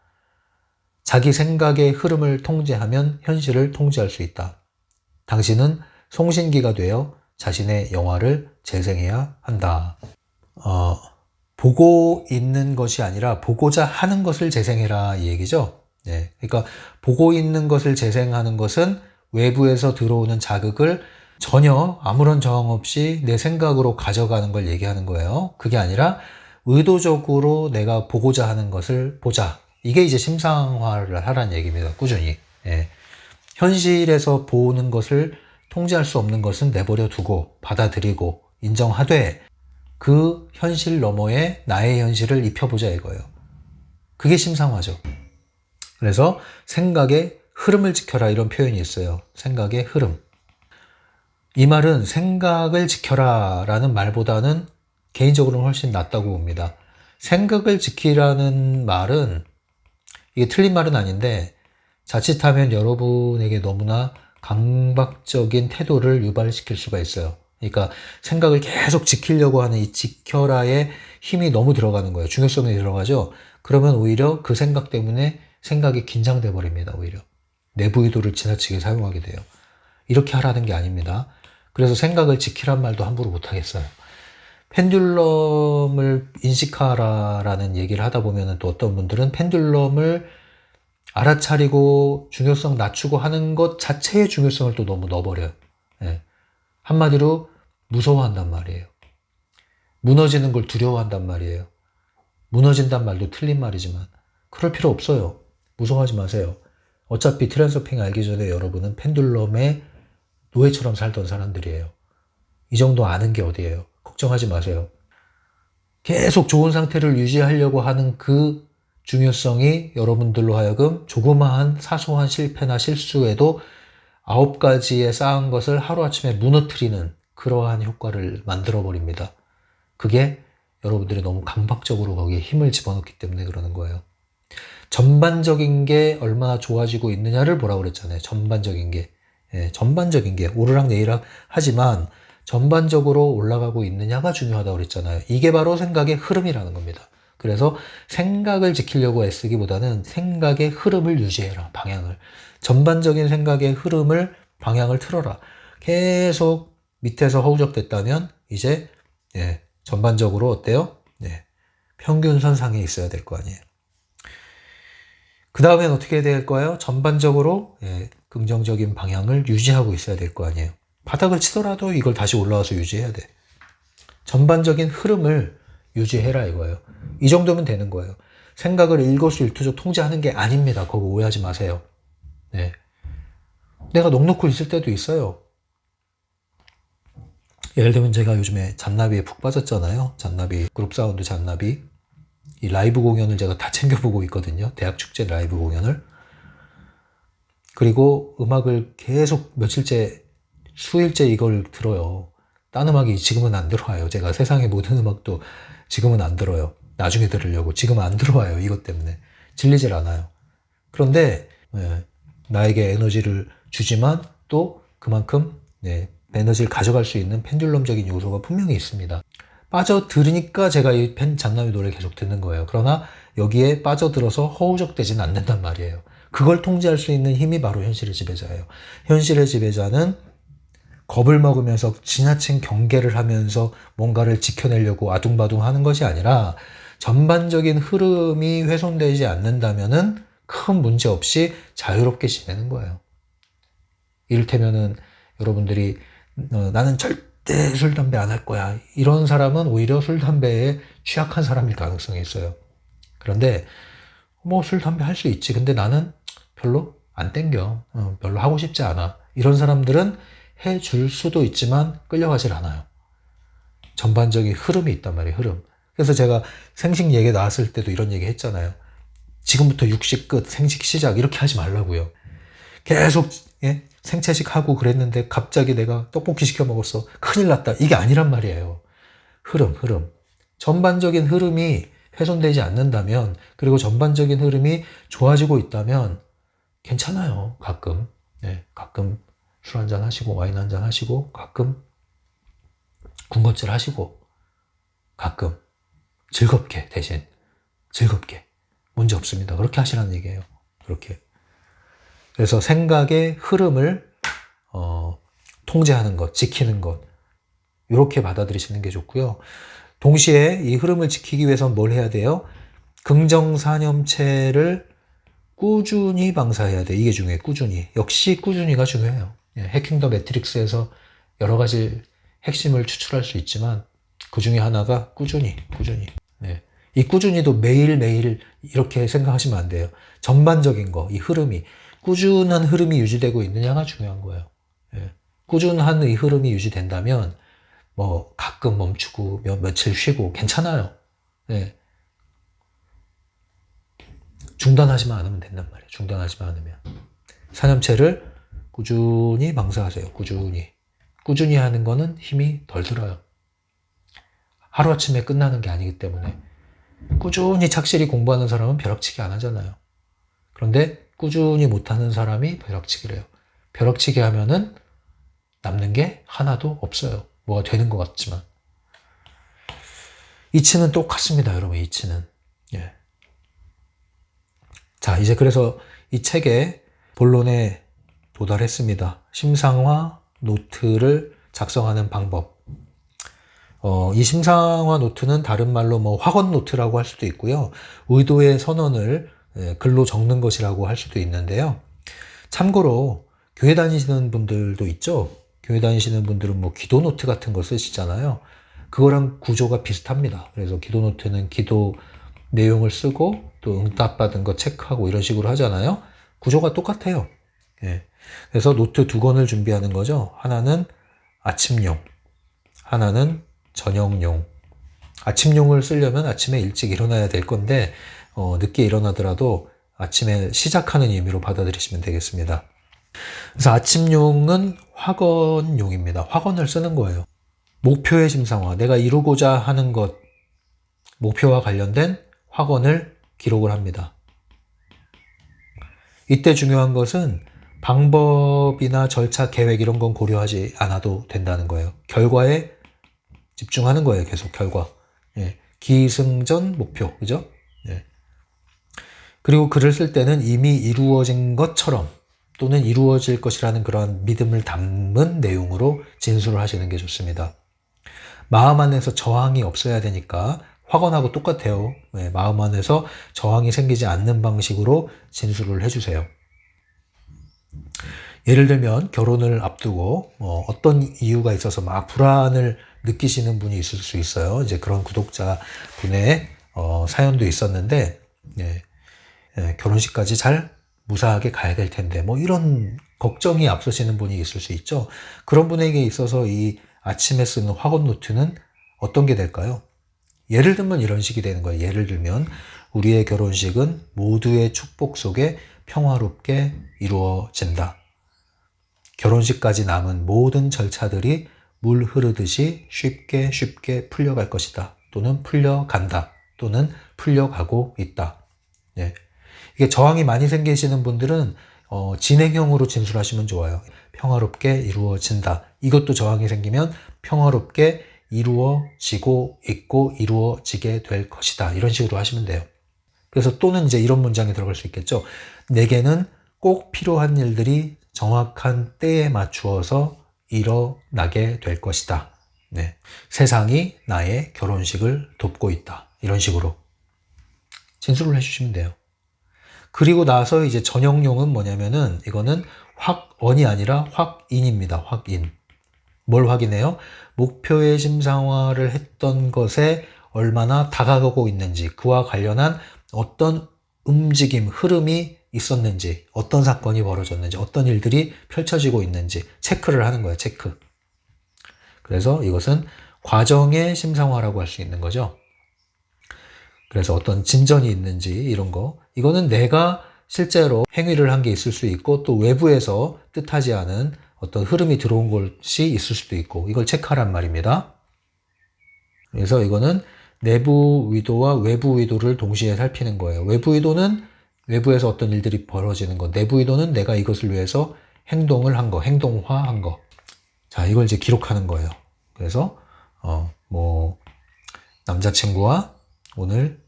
[SPEAKER 1] 자기 생각의 흐름을 통제하면 현실을 통제할 수 있다. 당신은 송신기가 되어 자신의 영화를 재생해야 한다. 보고 있는 것이 아니라 보고자 하는 것을 재생해라 이 얘기죠. 네, 그러니까 보고 있는 것을 재생하는 것은 외부에서 들어오는 자극을 전혀 아무런 저항 없이 내 생각으로 가져가는 걸 얘기하는 거예요. 그게 아니라 의도적으로 내가 보고자 하는 것을 보자. 이게 이제 심상화를 하라는 얘기입니다. 꾸준히. 예. 현실에서 보는 것을 통제할 수 없는 것은 내버려 두고 받아들이고 인정하되 그 현실 너머에 나의 현실을 입혀보자 이거예요. 그게 심상화죠. 그래서 생각의 흐름을 지켜라 이런 표현이 있어요. 생각의 흐름. 이 말은 생각을 지켜라 라는 말보다는 개인적으로는 훨씬 낫다고 봅니다. 생각을 지키라는 말은 이게 틀린 말은 아닌데 자칫하면 여러분에게 너무나 강박적인 태도를 유발시킬 수가 있어요. 그러니까 생각을 계속 지키려고 하는 이 지켜라의 힘이 너무 들어가는 거예요. 중요성이 들어가죠. 그러면 오히려 그 생각 때문에 생각이 긴장돼 버립니다. 오히려 내부 의도를 지나치게 사용하게 돼요. 이렇게 하라는 게 아닙니다. 그래서 생각을 지키란 말도 함부로 못 하겠어요. 펜듈럼을 인식하라라는 얘기를 하다 보면 또 어떤 분들은 펜듈럼을 알아차리고 중요성 낮추고 하는 것 자체의 중요성을 또 너무 넣어버려요. 예. 한마디로 무서워한단 말이에요. 무너지는 걸 두려워한단 말이에요. 무너진단 말도 틀린 말이지만 그럴 필요 없어요. 무서워하지 마세요. 어차피 트랜서핑 알기 전에 여러분은 펜듈럼의 노예처럼 살던 사람들이에요. 이 정도 아는 게 어디예요. 걱정하지 마세요. 계속 좋은 상태를 유지하려고 하는 그 중요성이 여러분들로 하여금 조그마한 사소한 실패나 실수에도 9가지에 쌓은 것을 하루아침에 무너뜨리는 그러한 효과를 만들어버립니다. 그게 여러분들이 너무 강박적으로 거기에 힘을 집어넣기 때문에 그러는 거예요. 전반적인 게 얼마나 좋아지고 있느냐를 보라고 그랬잖아요. 전반적인 게. 예, 전반적인 게 오르락내리락 하지만 전반적으로 올라가고 있느냐가 중요하다고 그랬잖아요. 이게 바로 생각의 흐름이라는 겁니다. 그래서 생각을 지키려고 애쓰기보다는 생각의 흐름을 유지해라. 방향을. 전반적인 생각의 흐름을 방향을 틀어라. 계속 밑에서 허우적댔다면 이제 전반적으로 어때요? 네. 평균선 상에 있어야 될 거 아니에요. 그 다음엔 어떻게 해야 될까요? 전반적으로 긍정적인 방향을 유지하고 있어야 될 거 아니에요. 바닥을 치더라도 이걸 다시 올라와서 유지해야 돼. 전반적인 흐름을 유지해라 이거예요. 이 정도면 되는 거예요. 생각을 일거수일투족 통제하는 게 아닙니다. 그거 오해하지 마세요. 네. 내가 넋놓고 있을 때도 있어요. 예를 들면 제가 요즘에 잔나비에 푹 빠졌잖아요. 잔나비, 그룹 사운드 잔나비. 이 라이브 공연을 제가 다 챙겨보고 있거든요. 대학 축제 라이브 공연을. 그리고 음악을 계속 며칠째, 수일째 이걸 들어요. 딴 음악이 지금은 안 들어와요. 제가 세상의 모든 음악도 지금은 안 들어요. 나중에 들으려고. 지금은 안 들어와요. 이것 때문에. 질리질 않아요. 그런데 나에게 에너지를 주지만 또 그만큼 에너지를 가져갈 수 있는 펜듈럼적인 요소가 분명히 있습니다. 빠져들으니까 제가 이 잔나비 노래를 계속 듣는 거예요. 그러나 여기에 빠져들어서 허우적대지는 않는단 말이에요. 그걸 통제할 수 있는 힘이 바로 현실의 지배자예요. 현실의 지배자는 겁을 먹으면서 지나친 경계를 하면서 뭔가를 지켜내려고 아둥바둥 하는 것이 아니라 전반적인 흐름이 훼손되지 않는다면은 큰 문제 없이 자유롭게 지내는 거예요. 이를테면은 여러분들이 나는 절대 술, 담배 안 할 거야. 이런 사람은 오히려 술, 담배에 취약한 사람일 가능성이 있어요. 그런데 뭐 술, 담배 할 수 있지. 근데 나는 별로 안 땡겨. 별로 하고 싶지 않아. 이런 사람들은 해줄 수도 있지만 끌려가질 않아요. 전반적인 흐름이 있단 말이에요. 흐름. 그래서 제가 생식 얘기 나왔을 때도 이런 얘기 했잖아요. 지금부터 육식 끝, 생식 시작 이렇게 하지 말라고요. 계속 생채식 하고 그랬는데 갑자기 내가 떡볶이 시켜 먹었어. 큰일 났다. 이게 아니란 말이에요. 흐름. 전반적인 흐름이 훼손되지 않는다면, 그리고 전반적인 흐름이 좋아지고 있다면 괜찮아요. 가끔. 가끔 술 한잔 하시고 와인 한잔 하시고 가끔 군것질 하시고 가끔 즐겁게, 대신 즐겁게 문제 없습니다. 그렇게 하시라는 얘기예요. 그렇게. 그래서 생각의 흐름을 통제하는 것, 지키는 것, 이렇게 받아들이시는 게 좋고요. 동시에 이 흐름을 지키기 위해서는 뭘 해야 돼요? 긍정산염체를 꾸준히 방사해야 돼. 이게 중요해요. 꾸준히. 역시 꾸준히가 중요해요. 해킹 더 매트릭스에서 여러 가지 핵심을 추출할 수 있지만 그 중에 하나가 꾸준히. 이 꾸준히도 매일매일 이렇게 생각하시면 안 돼요. 전반적인 거, 이 흐름이 꾸준한 흐름이 유지되고 있느냐가 중요한 거예요. 꾸준한 이 흐름이 유지된다면 뭐 가끔 멈추고 며칠 쉬고 괜찮아요. 중단하지만 않으면 된단 말이에요. 중단하지만 않으면. 산염체를 꾸준히 방사하세요. 꾸준히 하는 거는 힘이 덜 들어요. 하루아침에 끝나는 게 아니기 때문에. 꾸준히 착실히 공부하는 사람은 벼락치기 안 하잖아요. 그런데 꾸준히 못하는 사람이 벼락치기를 해요. 벼락치기 하면은 남는 게 하나도 없어요. 뭐가 되는 것 같지만. 이치는 똑같습니다, 여러분. 이치는. 자, 이제 그래서 이 책의 본론에 도달했습니다. 심상화 노트를 작성하는 방법. 이 심상화 노트는 다른 말로 뭐 확언 노트라고 할 수도 있고요. 의도의 선언을 글로 적는 것이라고 할 수도 있는데요. 참고로 교회 다니시는 분들도 있죠. 교회 다니시는 분들은 뭐 기도 노트 같은 거 쓰시잖아요. 그거랑 구조가 비슷합니다. 그래서 기도 노트는 기도 내용을 쓰고 또 응답받은 거 체크하고 이런 식으로 하잖아요. 구조가 똑같아요. 그래서 노트 2권을 준비하는 거죠. 하나는 아침용, 하나는 저녁용. 아침용을 쓰려면 아침에 일찍 일어나야 될 건데 늦게 일어나더라도 아침에 시작하는 의미로 받아들이시면 되겠습니다. 그래서 아침용은 확언용입니다. 확언을 쓰는 거예요. 목표의 심상화, 내가 이루고자 하는 것, 목표와 관련된 확언을 기록을 합니다. 이때 중요한 것은 방법이나 절차, 계획 이런 건 고려하지 않아도 된다는 거예요. 결과에 집중하는 거예요. 계속 결과. 기승전 목표. 그죠? 그리고 글을 쓸 때는 이미 이루어진 것처럼 또는 이루어질 것이라는 그런 믿음을 담은 내용으로 진술을 하시는 게 좋습니다. 마음 안에서 저항이 없어야 되니까 확언하고 똑같아요. 마음 안에서 저항이 생기지 않는 방식으로 진술을 해주세요. 예를 들면 결혼을 앞두고 어떤 이유가 있어서 막 불안을 느끼시는 분이 있을 수 있어요. 이제 그런 구독자 분의 사연도 있었는데 결혼식까지 잘 무사하게 가야 될 텐데 뭐 이런 걱정이 앞서시는 분이 있을 수 있죠. 그런 분에게 있어서 이 아침에 쓰는 확언 노트는 어떤 게 될까요? 예를 들면 이런 식이 되는 거예요. 예를 들면 우리의 결혼식은 모두의 축복 속에 평화롭게 이루어진다. 결혼식까지 남은 모든 절차들이 물 흐르듯이 쉽게 풀려갈 것이다. 또는 풀려간다. 또는 풀려가고 있다. 이게 저항이 많이 생기시는 분들은 진행형으로 진술하시면 좋아요. 평화롭게 이루어진다. 이것도 저항이 생기면 평화롭게 이루어지고 있고 이루어지게 될 것이다. 이런 식으로 하시면 돼요. 그래서 또는 이제 이런 문장이 들어갈 수 있겠죠. 내게는 꼭 필요한 일들이 정확한 때에 맞추어서 일어나게 될 것이다. 세상이 나의 결혼식을 돕고 있다. 이런 식으로 진술을 해주시면 돼요. 그리고 나서 이제 전형용은 뭐냐면은 이거는 확언이 아니라 확인입니다. 확인. 뭘 확인해요? 목표의 심상화를 했던 것에 얼마나 다가가고 있는지, 그와 관련한 어떤 움직임, 흐름이 있었는지, 어떤 사건이 벌어졌는지, 어떤 일들이 펼쳐지고 있는지 체크를 하는 거예요. 체크. 그래서 이것은 과정의 심상화라고 할 수 있는 거죠. 그래서 어떤 진전이 있는지 이런 거. 이거는 내가 실제로 행위를 한 게 있을 수 있고 또 외부에서 뜻하지 않은 어떤 흐름이 들어온 것이 있을 수도 있고 이걸 체크하란 말입니다. 그래서 이거는 내부 의도와 외부 의도를 동시에 살피는 거예요. 외부 의도는 외부에서 어떤 일들이 벌어지는 것. 내부 의도는 내가 이것을 위해서 행동을 한 거, 행동화한 거. 자, 이걸 이제 기록하는 거예요. 그래서 남자친구와 오늘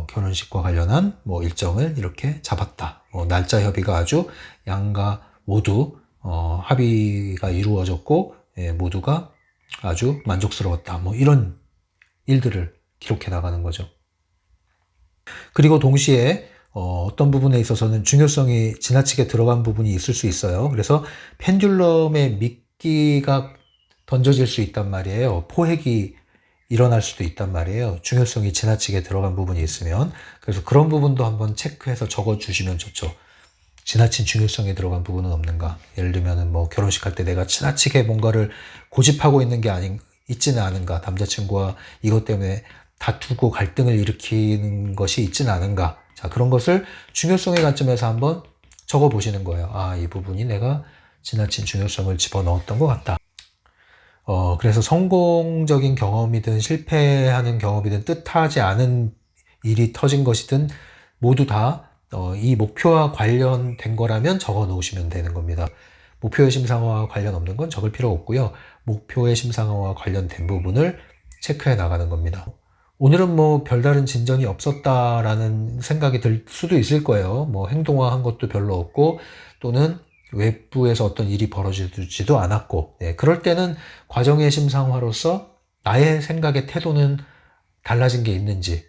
[SPEAKER 1] 결혼식과 관련한 일정을 이렇게 잡았다. 날짜 협의가 아주 양가 모두 합의가 이루어졌고 모두가 아주 만족스러웠다. 이런 일들을 기록해 나가는 거죠. 그리고 동시에 어떤 부분에 있어서는 중요성이 지나치게 들어간 부분이 있을 수 있어요. 그래서 펜듈럼의 미끼가 던져질 수 있단 말이에요. 포획이 일어날 수도 있단 말이에요. 중요성이 지나치게 들어간 부분이 있으면. 그래서 그런 부분도 한번 체크해서 적어주시면 좋죠. 지나친 중요성이 들어간 부분은 없는가. 예를 들면 결혼식 할 때 내가 지나치게 뭔가를 고집하고 있는 게 있지는 않은가. 남자친구와 이것 때문에 다투고 갈등을 일으키는 것이 있지는 않은가. 자, 그런 것을 중요성의 관점에서 한번 적어보시는 거예요. 아, 이 부분이 내가 지나친 중요성을 집어넣었던 것 같다. 그래서 성공적인 경험이든 실패하는 경험이든 뜻하지 않은 일이 터진 것이든 모두 다 이 목표와 관련된 거라면 적어 놓으시면 되는 겁니다. 목표의 심상화와 관련 없는 건 적을 필요 없고요. 목표의 심상화와 관련된 부분을 체크해 나가는 겁니다. 오늘은 별다른 진전이 없었다라는 생각이 들 수도 있을 거예요. 행동화한 것도 별로 없고 또는 외부에서 어떤 일이 벌어지지도 않았고 그럴 때는 과정의 심상화로서 나의 생각의 태도는 달라진 게 있는지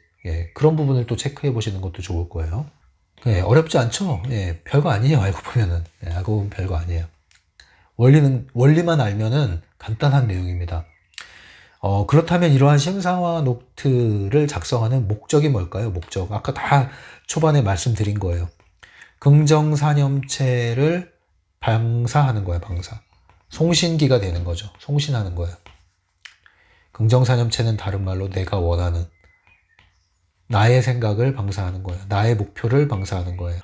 [SPEAKER 1] 그런 부분을 또 체크해 보시는 것도 좋을 거예요. 어렵지 않죠? 별거 아니에요. 알고 보면은 알고 보면 별거 아니에요. 원리만 알면은 간단한 내용입니다. 그렇다면 이러한 심상화 노트를 작성하는 목적이 뭘까요? 목적. 아까 다 초반에 말씀드린 거예요. 긍정사념체를 방사하는 거예요, 방사. 송신기가 되는 거죠. 송신하는 거예요. 긍정사념체는 다른 말로 내가 원하는 나의 생각을 방사하는 거예요. 나의 목표를 방사하는 거예요.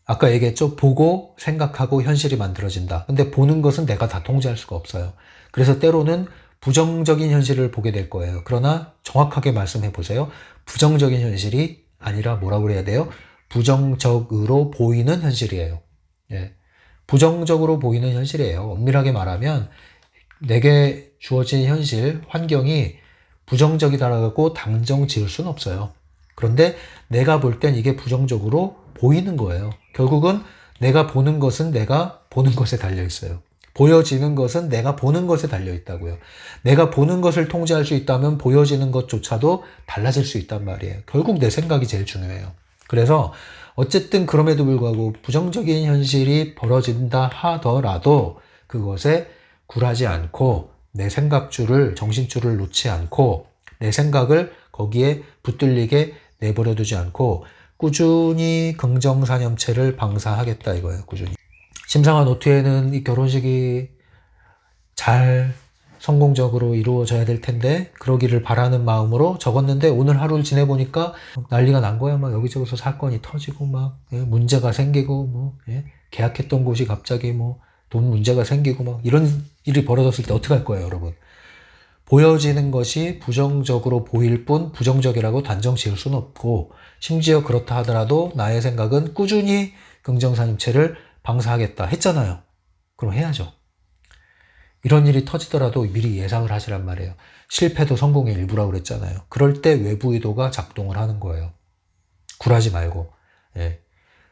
[SPEAKER 1] 아까 얘기했죠? 보고 생각하고 현실이 만들어진다. 근데 보는 것은 내가 다 통제할 수가 없어요. 그래서 때로는 부정적인 현실을 보게 될 거예요. 그러나 정확하게 말씀해 보세요. 부정적인 현실이 아니라 뭐라고 그래야 돼요? 부정적으로 보이는 현실이에요. 부정적으로 보이는 현실이에요. 엄밀하게 말하면 내게 주어진 현실, 환경이 부정적이다라고 단정 지을 수는 없어요. 그런데 내가 볼 땐 이게 부정적으로 보이는 거예요. 결국은 내가 보는 것은 내가 보는 것에 달려 있어요. 보여지는 것은 내가 보는 것에 달려 있다고요. 내가 보는 것을 통제할 수 있다면 보여지는 것조차도 달라질 수 있단 말이에요. 결국 내 생각이 제일 중요해요. 그래서 어쨌든 그럼에도 불구하고 부정적인 현실이 벌어진다 하더라도 그것에 굴하지 않고 내 생각줄을, 정신줄을 놓지 않고 내 생각을 거기에 붙들리게 내버려 두지 않고 꾸준히 긍정사념체를 방사하겠다 이거예요. 꾸준히. 심상화 노트에는 이 결혼식이 잘 성공적으로 이루어져야 될 텐데 그러기를 바라는 마음으로 적었는데 오늘 하루를 지내보니까 난리가 난 거야. 막 여기저기서 사건이 터지고 막 문제가 생기고 뭐 계약했던 곳이 갑자기 뭐 돈 문제가 생기고 막 이런 일이 벌어졌을 때 어떻게 할 거예요, 여러분? 보여지는 것이 부정적으로 보일 뿐 부정적이라고 단정 지을 수는 없고 심지어 그렇다 하더라도 나의 생각은 꾸준히 긍정사님체를 방사하겠다 했잖아요. 그럼 해야죠. 이런 일이 터지더라도 미리 예상을 하시란 말이에요. 실패도 성공의 일부라고 그랬잖아요. 그럴 때 외부 의도가 작동을 하는 거예요. 굴하지 말고.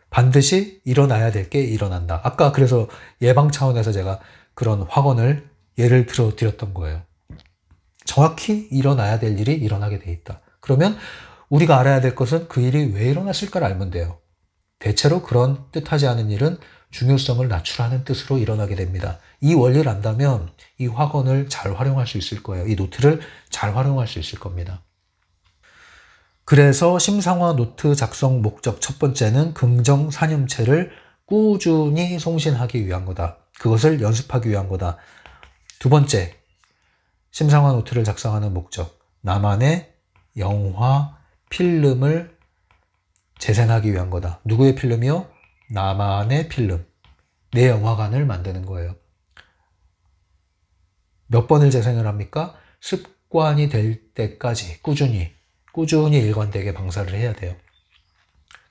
[SPEAKER 1] 반드시 일어나야 될 게 일어난다. 아까 그래서 예방 차원에서 제가 그런 확언을 예를 들어 드렸던 거예요. 정확히 일어나야 될 일이 일어나게 돼 있다. 그러면 우리가 알아야 될 것은 그 일이 왜 일어났을까를 알면 돼요. 대체로 그런 뜻하지 않은 일은 중요성을 낮추라는 뜻으로 일어나게 됩니다. 이 원리를 안다면 이 확언을 잘 활용할 수 있을 거예요. 이 노트를 잘 활용할 수 있을 겁니다. 그래서 심상화 노트 작성 목적 첫 번째는 긍정사념체를 꾸준히 송신하기 위한 거다. 그것을 연습하기 위한 거다. 두 번째, 심상화 노트를 작성하는 목적. 나만의 영화 필름을 재생하기 위한 거다. 누구의 필름이요? 나만의 필름. 내 영화관을 만드는 거예요. 몇 번을 재생을 합니까? 습관이 될 때까지 꾸준히 일관되게 방사를 해야 돼요.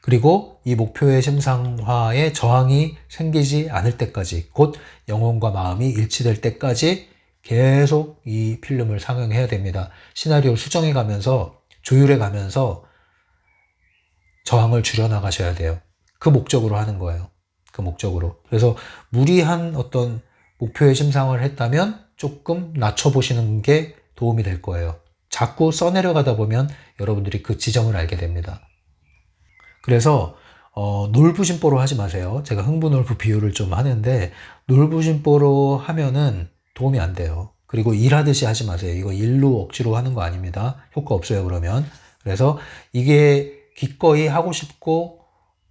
[SPEAKER 1] 그리고 이 목표의 심상화에 저항이 생기지 않을 때까지, 곧 영혼과 마음이 일치될 때까지 계속 이 필름을 상영해야 됩니다. 시나리오를 수정해 가면서, 조율해 가면서 저항을 줄여나가셔야 돼요. 그 목적으로 하는 거예요. 그 목적으로. 그래서 무리한 어떤 목표의 심상화를 했다면 조금 낮춰보시는 게 도움이 될 거예요. 자꾸 써내려가다 보면 여러분들이 그 지점을 알게 됩니다. 그래서 놀부심보로 하지 마세요. 제가 흥부놀부 비유를 좀 하는데 놀부심보로 하면은 도움이 안 돼요. 그리고 일하듯이 하지 마세요. 이거 일로 억지로 하는 거 아닙니다. 효과 없어요, 그러면. 그래서 이게 기꺼이 하고 싶고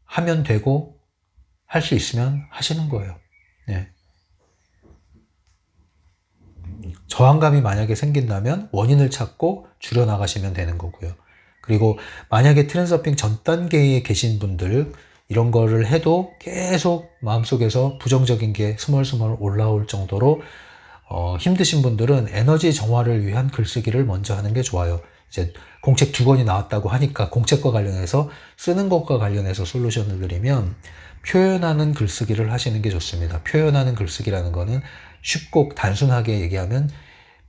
[SPEAKER 1] 하면 되고 할 수 있으면 하시는 거예요. 네. 저항감이 만약에 생긴다면 원인을 찾고 줄여나가시면 되는 거고요. 그리고 만약에 트랜서핑 전 단계에 계신 분들 이런 거를 해도 계속 마음속에서 부정적인 게 스멀스멀 올라올 정도로 힘드신 분들은 에너지 정화를 위한 글쓰기를 먼저 하는 게 좋아요. 이제 공책 2권이 나왔다고 하니까 공책과 관련해서 쓰는 것과 관련해서 솔루션을 드리면 표현하는 글쓰기를 하시는 게 좋습니다. 표현하는 글쓰기라는 거는 쉽고 단순하게 얘기하면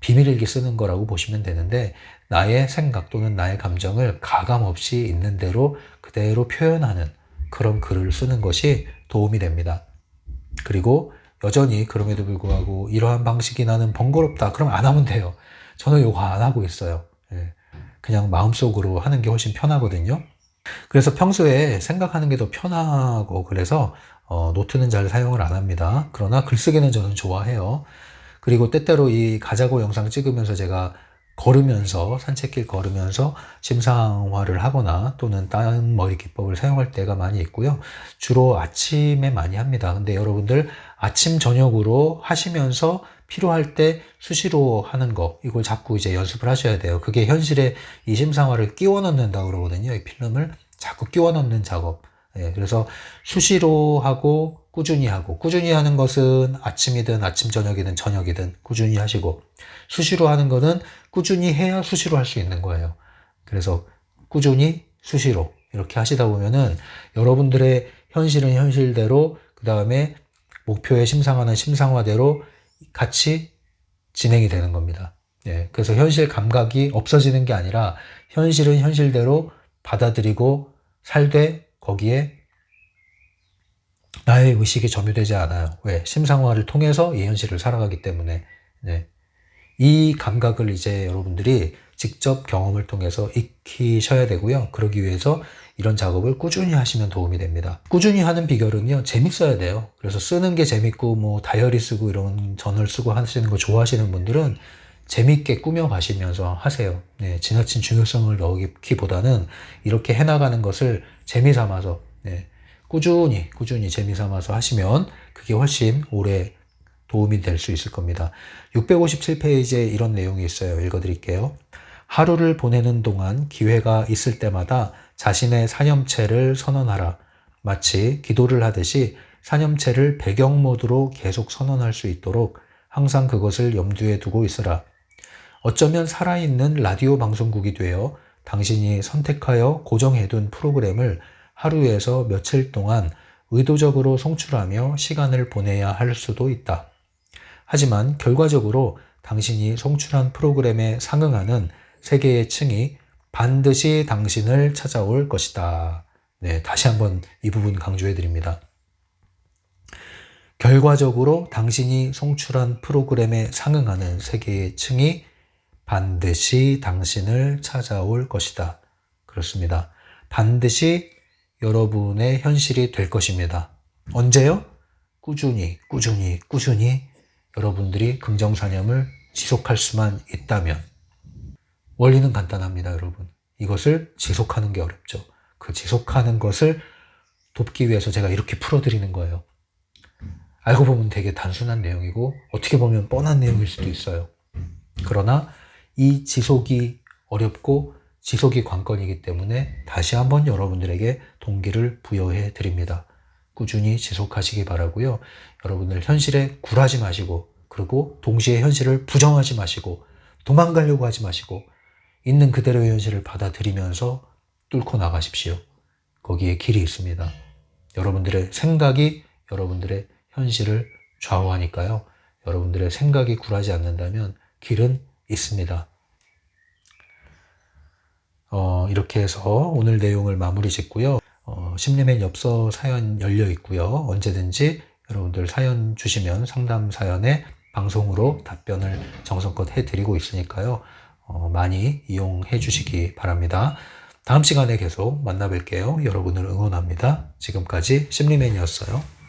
[SPEAKER 1] 비밀일기 쓰는 거라고 보시면 되는데 나의 생각 또는 나의 감정을 가감 없이 있는 대로 그대로 표현하는 그런 글을 쓰는 것이 도움이 됩니다. 그리고 여전히 그럼에도 불구하고 이러한 방식이 나는 번거롭다. 그럼 안 하면 돼요. 저는 이거 안 하고 있어요. 그냥 마음속으로 하는 게 훨씬 편하거든요. 그래서 평소에 생각하는 게 더 편하고 그래서 노트는 잘 사용을 안 합니다. 그러나 글쓰기는 저는 좋아해요. 그리고 때때로 이 가자고 영상 찍으면서 제가 걸으면서 산책길 걸으면서 심상화를 하거나 또는 다른 머리 기법을 사용할 때가 많이 있고요. 주로 아침에 많이 합니다. 근데 여러분들 아침 저녁으로 하시면서 필요할 때 수시로 하는 거 이걸 자꾸 이제 연습을 하셔야 돼요. 그게 현실에 이 심상화를 끼워 넣는다고 그러거든요. 이 필름을 자꾸 끼워 넣는 작업. 그래서 수시로 하고 꾸준히 하는 것은 아침이든 아침 저녁이든 저녁이든 꾸준히 하시고 수시로 하는 거는 꾸준히 해야 수시로 할 수 있는 거예요. 그래서 꾸준히 수시로 이렇게 하시다 보면은 여러분들의 현실은 현실대로 그 다음에 목표의 심상화는 심상화대로 같이 진행이 되는 겁니다. 그래서 현실 감각이 없어지는 게 아니라 현실은 현실대로 받아들이고 살되 거기에 나의 의식이 점유되지 않아요. 왜? 심상화를 통해서 이 현실을 살아가기 때문에. 네. 이 감각을 이제 여러분들이 직접 경험을 통해서 익히셔야 되고요. 그러기 위해서 이런 작업을 꾸준히 하시면 도움이 됩니다. 꾸준히 하는 비결은요, 재밌어야 돼요. 그래서 쓰는 게 재밌고, 뭐, 다이어리 쓰고 이런 저널 쓰고 하시는 거 좋아하시는 분들은 재밌게 꾸며가시면서 하세요. 네, 지나친 중요성을 넣기보다는 이렇게 해나가는 것을 재미삼아서, 네, 꾸준히 재미삼아서 하시면 그게 훨씬 오래 도움이 될 수 있을 겁니다. 657페이지에 이런 내용이 있어요. 읽어드릴게요. 하루를 보내는 동안 기회가 있을 때마다 자신의 사념체를 선언하라. 마치 기도를 하듯이 사념체를 배경 모드로 계속 선언할 수 있도록 항상 그것을 염두에 두고 있으라. 어쩌면 살아있는 라디오 방송국이 되어 당신이 선택하여 고정해둔 프로그램을 하루에서 며칠 동안 의도적으로 송출하며 시간을 보내야 할 수도 있다. 하지만 결과적으로 당신이 송출한 프로그램에 상응하는 세계의 층이 반드시 당신을 찾아올 것이다. 네, 다시 한번 이 부분 강조해 드립니다. 결과적으로 당신이 송출한 프로그램에 상응하는 세계의 층이 반드시 당신을 찾아올 것이다. 그렇습니다. 반드시 여러분의 현실이 될 것입니다. 언제요? 꾸준히 여러분들이 긍정사념을 지속할 수만 있다면. 원리는 간단합니다, 여러분. 이것을 지속하는 게 어렵죠. 그 지속하는 것을 돕기 위해서 제가 이렇게 풀어드리는 거예요. 알고 보면 되게 단순한 내용이고 어떻게 보면 뻔한 내용일 수도 있어요. 그러나 이 지속이 어렵고 지속이 관건이기 때문에 다시 한번 여러분들에게 동기를 부여해 드립니다. 꾸준히 지속하시기 바라고요. 여러분들 현실에 굴하지 마시고, 그리고 동시에 현실을 부정하지 마시고, 도망가려고 하지 마시고, 있는 그대로의 현실을 받아들이면서 뚫고 나가십시오. 거기에 길이 있습니다. 여러분들의 생각이 여러분들의 현실을 좌우하니까요. 여러분들의 생각이 굴하지 않는다면 길은 있습니다. 이렇게 해서 오늘 내용을 마무리 짓고요. 심리맨 엽서 사연 열려 있고요. 언제든지 여러분들 사연 주시면 상담 사연에 방송으로 답변을 정성껏 해드리고 있으니까요. 많이 이용해 주시기 바랍니다. 다음 시간에 계속 만나 뵐게요. 여러분을 응원합니다. 지금까지 심리맨이었어요.